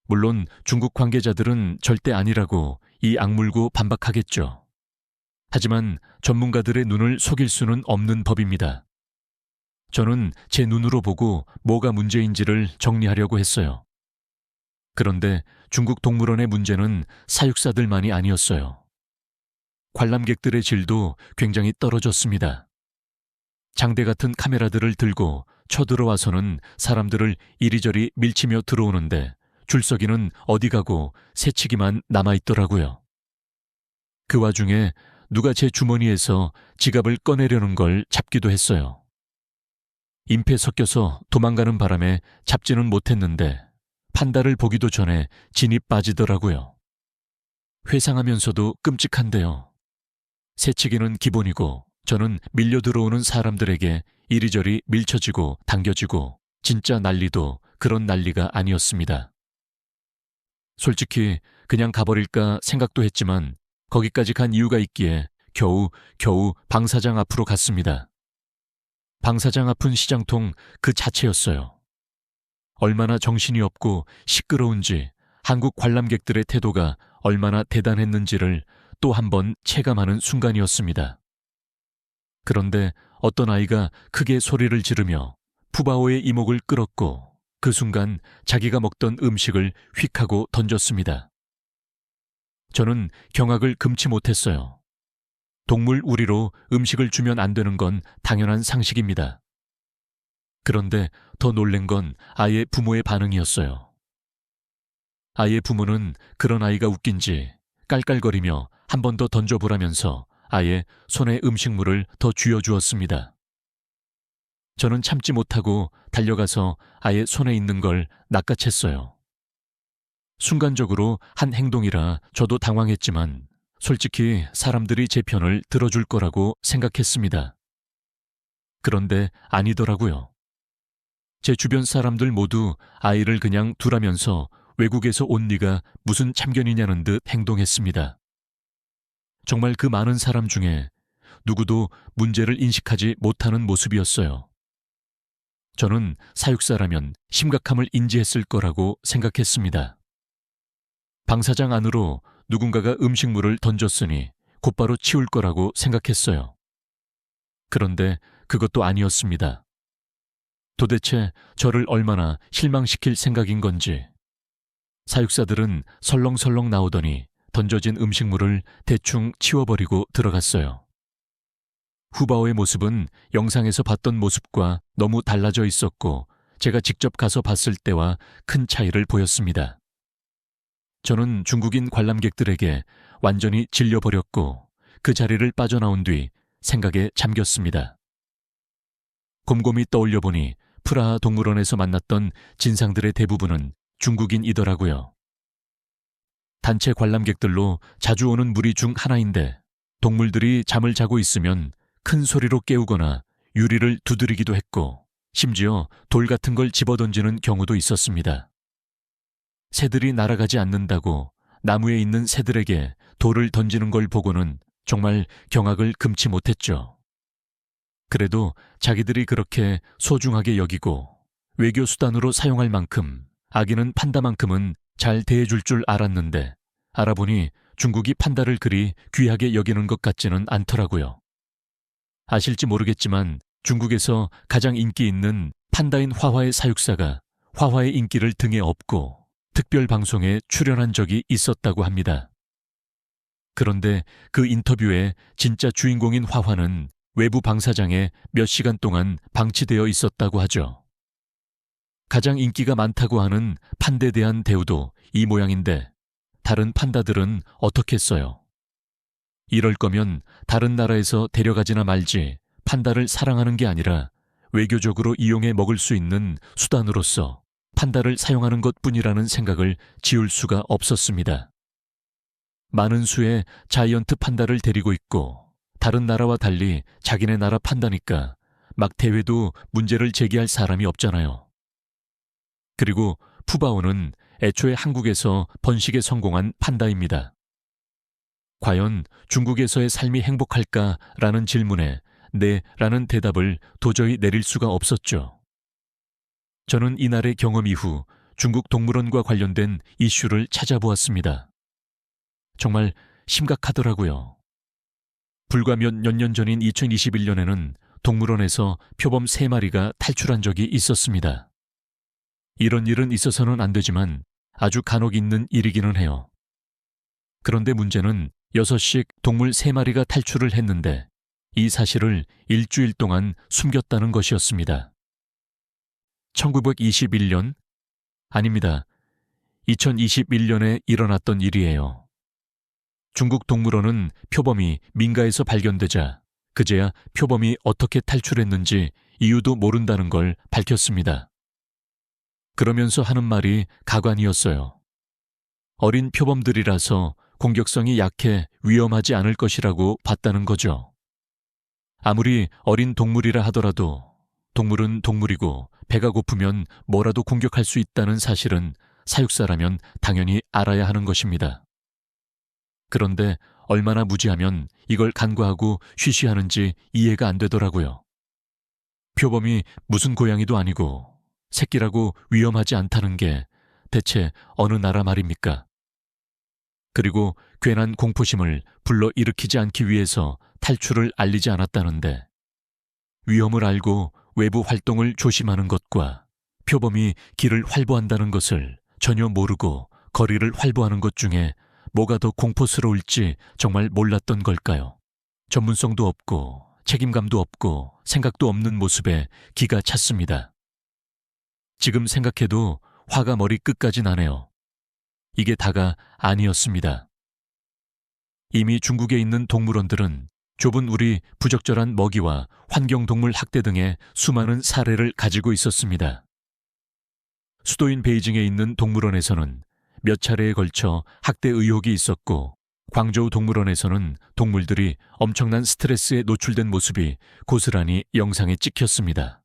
물론 중국 관계자들은 절대 아니라고 이 악물고 반박하겠죠. 하지만 전문가들의 눈을 속일 수는 없는 법입니다. 저는 제 눈으로 보고 뭐가 문제인지를 정리하려고 했어요. 그런데 중국 동물원의 문제는 사육사들만이 아니었어요. 관람객들의 질도 굉장히 떨어졌습니다. 장대 같은 카메라들을 들고 쳐들어와서는 사람들을 이리저리 밀치며 들어오는데 줄서기는 어디 가고 새치기만 남아있더라고요. 그 와중에 누가 제 주머니에서 지갑을 꺼내려는 걸 잡기도 했어요. 임패 섞여서 도망가는 바람에 잡지는 못했는데 판다를 보기도 전에 진이 빠지더라고요. 회상하면서도 끔찍한데요. 새치기는 기본이고 저는 밀려 들어오는 사람들에게 이리저리 밀쳐지고 당겨지고 진짜 난리도 그런 난리가 아니었습니다. 솔직히 그냥 가버릴까 생각도 했지만 거기까지 간 이유가 있기에 겨우 방사장 앞으로 갔습니다. 방사장 앞은 시장통 그 자체였어요. 얼마나 정신이 없고 시끄러운지 한국 관람객들의 태도가 얼마나 대단했는지를 또 한 번 체감하는 순간이었습니다. 그런데 어떤 아이가 크게 소리를 지르며 푸바오의 이목을 끌었고 그 순간 자기가 먹던 음식을 휙 하고 던졌습니다. 저는 경악을 금치 못했어요. 동물 우리로 음식을 주면 안 되는 건 당연한 상식입니다. 그런데 더 놀란 건 아이의 부모의 반응이었어요. 아이의 부모는 그런 아이가 웃긴지 깔깔거리며 한 번 더 던져보라면서 아예 손에 음식물을 더 쥐어주었습니다. 저는 참지 못하고 달려가서 아예 손에 있는 걸 낚아챘어요. 순간적으로 한 행동이라 저도 당황했지만 솔직히 사람들이 제 편을 들어줄 거라고 생각했습니다. 그런데 아니더라고요. 제 주변 사람들 모두 아이를 그냥 두라면서 외국에서 온 네가 무슨 참견이냐는 듯 행동했습니다. 정말 그 많은 사람 중에 누구도 문제를 인식하지 못하는 모습이었어요. 저는 사육사라면 심각함을 인지했을 거라고 생각했습니다. 방사장 안으로 누군가가 음식물을 던졌으니 곧바로 치울 거라고 생각했어요. 그런데 그것도 아니었습니다. 도대체 저를 얼마나 실망시킬 생각인 건지. 사육사들은 설렁설렁 나오더니 던져진 음식물을 대충 치워버리고 들어갔어요. 후바오의 모습은 영상에서 봤던 모습과 너무 달라져 있었고 제가 직접 가서 봤을 때와 큰 차이를 보였습니다. 저는 중국인 관람객들에게 완전히 질려버렸고 그 자리를 빠져나온 뒤 생각에 잠겼습니다. 곰곰이 떠올려보니 프라하 동물원에서 만났던 진상들의 대부분은 중국인이더라고요. 단체 관람객들로 자주 오는 무리 중 하나인데 동물들이 잠을 자고 있으면 큰 소리로 깨우거나 유리를 두드리기도 했고 심지어 돌 같은 걸 집어던지는 경우도 있었습니다. 새들이 날아가지 않는다고 나무에 있는 새들에게 돌을 던지는 걸 보고는 정말 경악을 금치 못했죠. 그래도 자기들이 그렇게 소중하게 여기고 외교 수단으로 사용할 만큼 아기는 판다만큼은 잘 대해줄 줄 알았는데 알아보니 중국이 판다를 그리 귀하게 여기는 것 같지는 않더라고요. 아실지 모르겠지만 중국에서 가장 인기 있는 판다인 화화의 사육사가 화화의 인기를 등에 업고 특별 방송에 출연한 적이 있었다고 합니다. 그런데 그 인터뷰에 진짜 주인공인 화화는 외부 방사장에 몇 시간 동안 방치되어 있었다고 하죠. 가장 인기가 많다고 하는 판다에 대한 대우도 이 모양인데 다른 판다들은 어떻겠어요? 이럴 거면 다른 나라에서 데려가지나 말지 판다를 사랑하는 게 아니라 외교적으로 이용해 먹을 수 있는 수단으로서 판다를 사용하는 것뿐이라는 생각을 지울 수가 없었습니다. 많은 수의 자이언트 판다를 데리고 있고 다른 나라와 달리 자기네 나라 판다니까 막 대회도 문제를 제기할 사람이 없잖아요. 그리고 푸바오는 애초에 한국에서 번식에 성공한 판다입니다. 과연 중국에서의 삶이 행복할까라는 질문에 네라는 대답을 도저히 내릴 수가 없었죠. 저는 이날의 경험 이후 중국 동물원과 관련된 이슈를 찾아보았습니다. 정말 심각하더라고요. 불과 몇 년 전인 2021년에는 동물원에서 표범 3마리가 탈출한 적이 있었습니다. 이런 일은 있어서는 안 되지만 아주 간혹 있는 일이기는 해요. 그런데 문제는 6씩 동물 3마리가 탈출을 했는데 이 사실을 일주일 동안 숨겼다는 것이었습니다. 1921년? 아닙니다. 2021년에 일어났던 일이에요. 중국 동물원은 표범이 민가에서 발견되자 그제야 표범이 어떻게 탈출했는지 이유도 모른다는 걸 밝혔습니다. 그러면서 하는 말이 가관이었어요. 어린 표범들이라서 공격성이 약해 위험하지 않을 것이라고 봤다는 거죠. 아무리 어린 동물이라 하더라도 동물은 동물이고 배가 고프면 뭐라도 공격할 수 있다는 사실은 사육사라면 당연히 알아야 하는 것입니다. 그런데 얼마나 무지하면 이걸 간과하고 쉬쉬하는지 이해가 안 되더라고요. 표범이 무슨 고양이도 아니고 새끼라고 위험하지 않다는 게 대체 어느 나라 말입니까? 그리고 괜한 공포심을 불러일으키지 않기 위해서 탈출을 알리지 않았다는데 위험을 알고 외부 활동을 조심하는 것과 표범이 길을 활보한다는 것을 전혀 모르고 거리를 활보하는 것 중에 뭐가 더 공포스러울지 정말 몰랐던 걸까요? 전문성도 없고 책임감도 없고 생각도 없는 모습에 기가 찼습니다. 지금 생각해도 화가 머리 끝까지 나네요. 이게 다가 아니었습니다. 이미 중국에 있는 동물원들은 좁은 우리 부적절한 먹이와 환경동물 학대 등의 수많은 사례를 가지고 있었습니다. 수도인 베이징에 있는 동물원에서는 몇 차례에 걸쳐 학대 의혹이 있었고 광저우 동물원에서는 동물들이 엄청난 스트레스에 노출된 모습이 고스란히 영상에 찍혔습니다.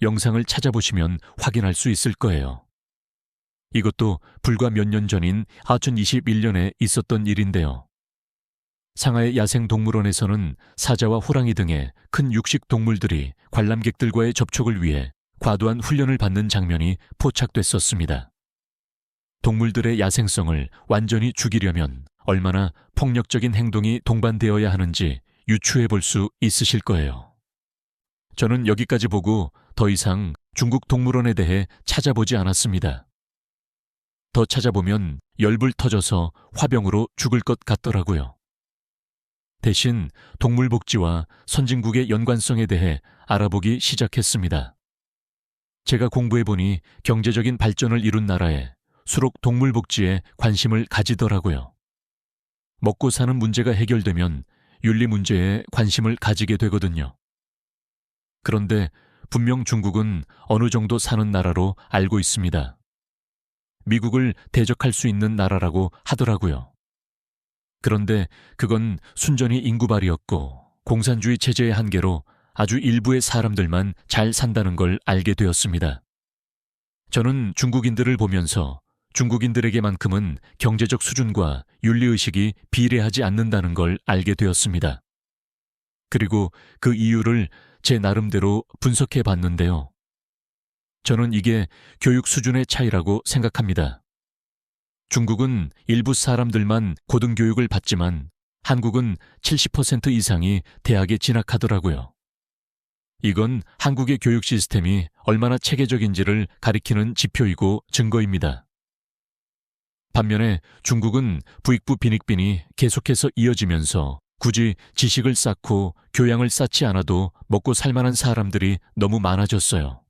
영상을 찾아보시면 확인할 수 있을 거예요. 이것도 불과 몇 년 전인 2021년에 있었던 일인데요. 상하이 야생동물원에서는 사자와 호랑이 등의 큰 육식 동물들이 관람객들과의 접촉을 위해 과도한 훈련을 받는 장면이 포착됐었습니다. 동물들의 야생성을 완전히 죽이려면 얼마나 폭력적인 행동이 동반되어야 하는지 유추해 볼 수 있으실 거예요. 저는 여기까지 보고 더 이상 중국 동물원에 대해 찾아보지 않았습니다. 더 찾아보면 열불 터져서 화병으로 죽을 것 같더라고요. 대신 동물복지와 선진국의 연관성에 대해 알아보기 시작했습니다. 제가 공부해보니 경제적인 발전을 이룬 나라에 수록 동물복지에 관심을 가지더라고요. 먹고 사는 문제가 해결되면 윤리 문제에 관심을 가지게 되거든요. 그런데 분명 중국은 어느 정도 사는 나라로 알고 있습니다. 미국을 대적할 수 있는 나라라고 하더라고요. 그런데 그건 순전히 인구발이었고 공산주의 체제의 한계로 아주 일부의 사람들만 잘 산다는 걸 알게 되었습니다. 저는 중국인들을 보면서 중국인들에게만큼은 경제적 수준과 윤리의식이 비례하지 않는다는 걸 알게 되었습니다. 그리고 그 이유를 제 나름대로 분석해 봤는데요. 저는 이게 교육 수준의 차이라고 생각합니다. 중국은 일부 사람들만 고등교육을 받지만 한국은 70% 이상이 대학에 진학하더라고요. 이건 한국의 교육 시스템이 얼마나 체계적인지를 가리키는 지표이고 증거입니다. 반면에 중국은 부익부 빈익빈이 계속해서 이어지면서 굳이 지식을 쌓고 교양을 쌓지 않아도 먹고 살만한 사람들이 너무 많아졌어요.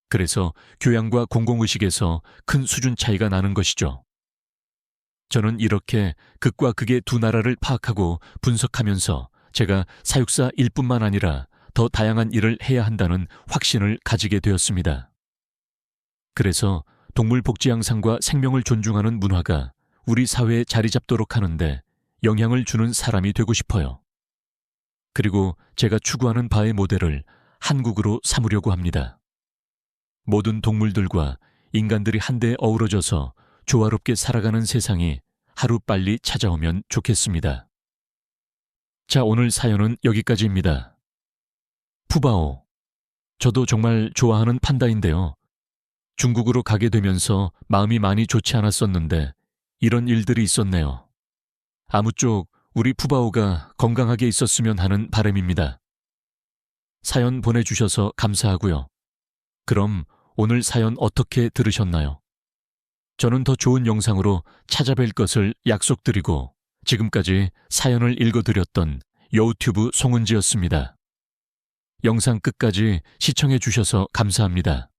그래서 교양과 공공의식에서 큰 수준 차이가 나는 것이죠. 저는 이렇게 극과 극의 두 나라를 파악하고 분석하면서 제가 사육사일 뿐만 아니라 더 다양한 일을 해야 한다는 확신을 가지게 되었습니다. 그래서 동물 복지 양상과 생명을 존중하는 문화가 우리 사회에 자리 잡도록 하는데 영향을 주는 사람이 되고 싶어요. 그리고 제가 추구하는 바의 모델을 한국으로 삼으려고 합니다. 모든 동물들과 인간들이 한데 어우러져서 조화롭게 살아가는 세상이 하루빨리 찾아오면 좋겠습니다. 자, 오늘 사연은 여기까지입니다. 푸바오. 저도 정말 좋아하는 판다인데요. 중국으로 가게 되면서 마음이 많이 좋지 않았었는데 이런 일들이 있었네요. 아무쪼록 우리 푸바오가 건강하게 있었으면 하는 바람입니다. 사연 보내주셔서 감사하고요. 그럼 오늘 사연 어떻게 들으셨나요? 저는 더 좋은 영상으로 찾아뵐 것을 약속드리고 지금까지 사연을 읽어드렸던 여우튜브 송은지였습니다. 영상 끝까지 시청해 주셔서 감사합니다.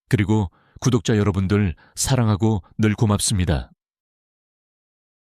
그리고 구독자 여러분들 사랑하고 늘 고맙습니다.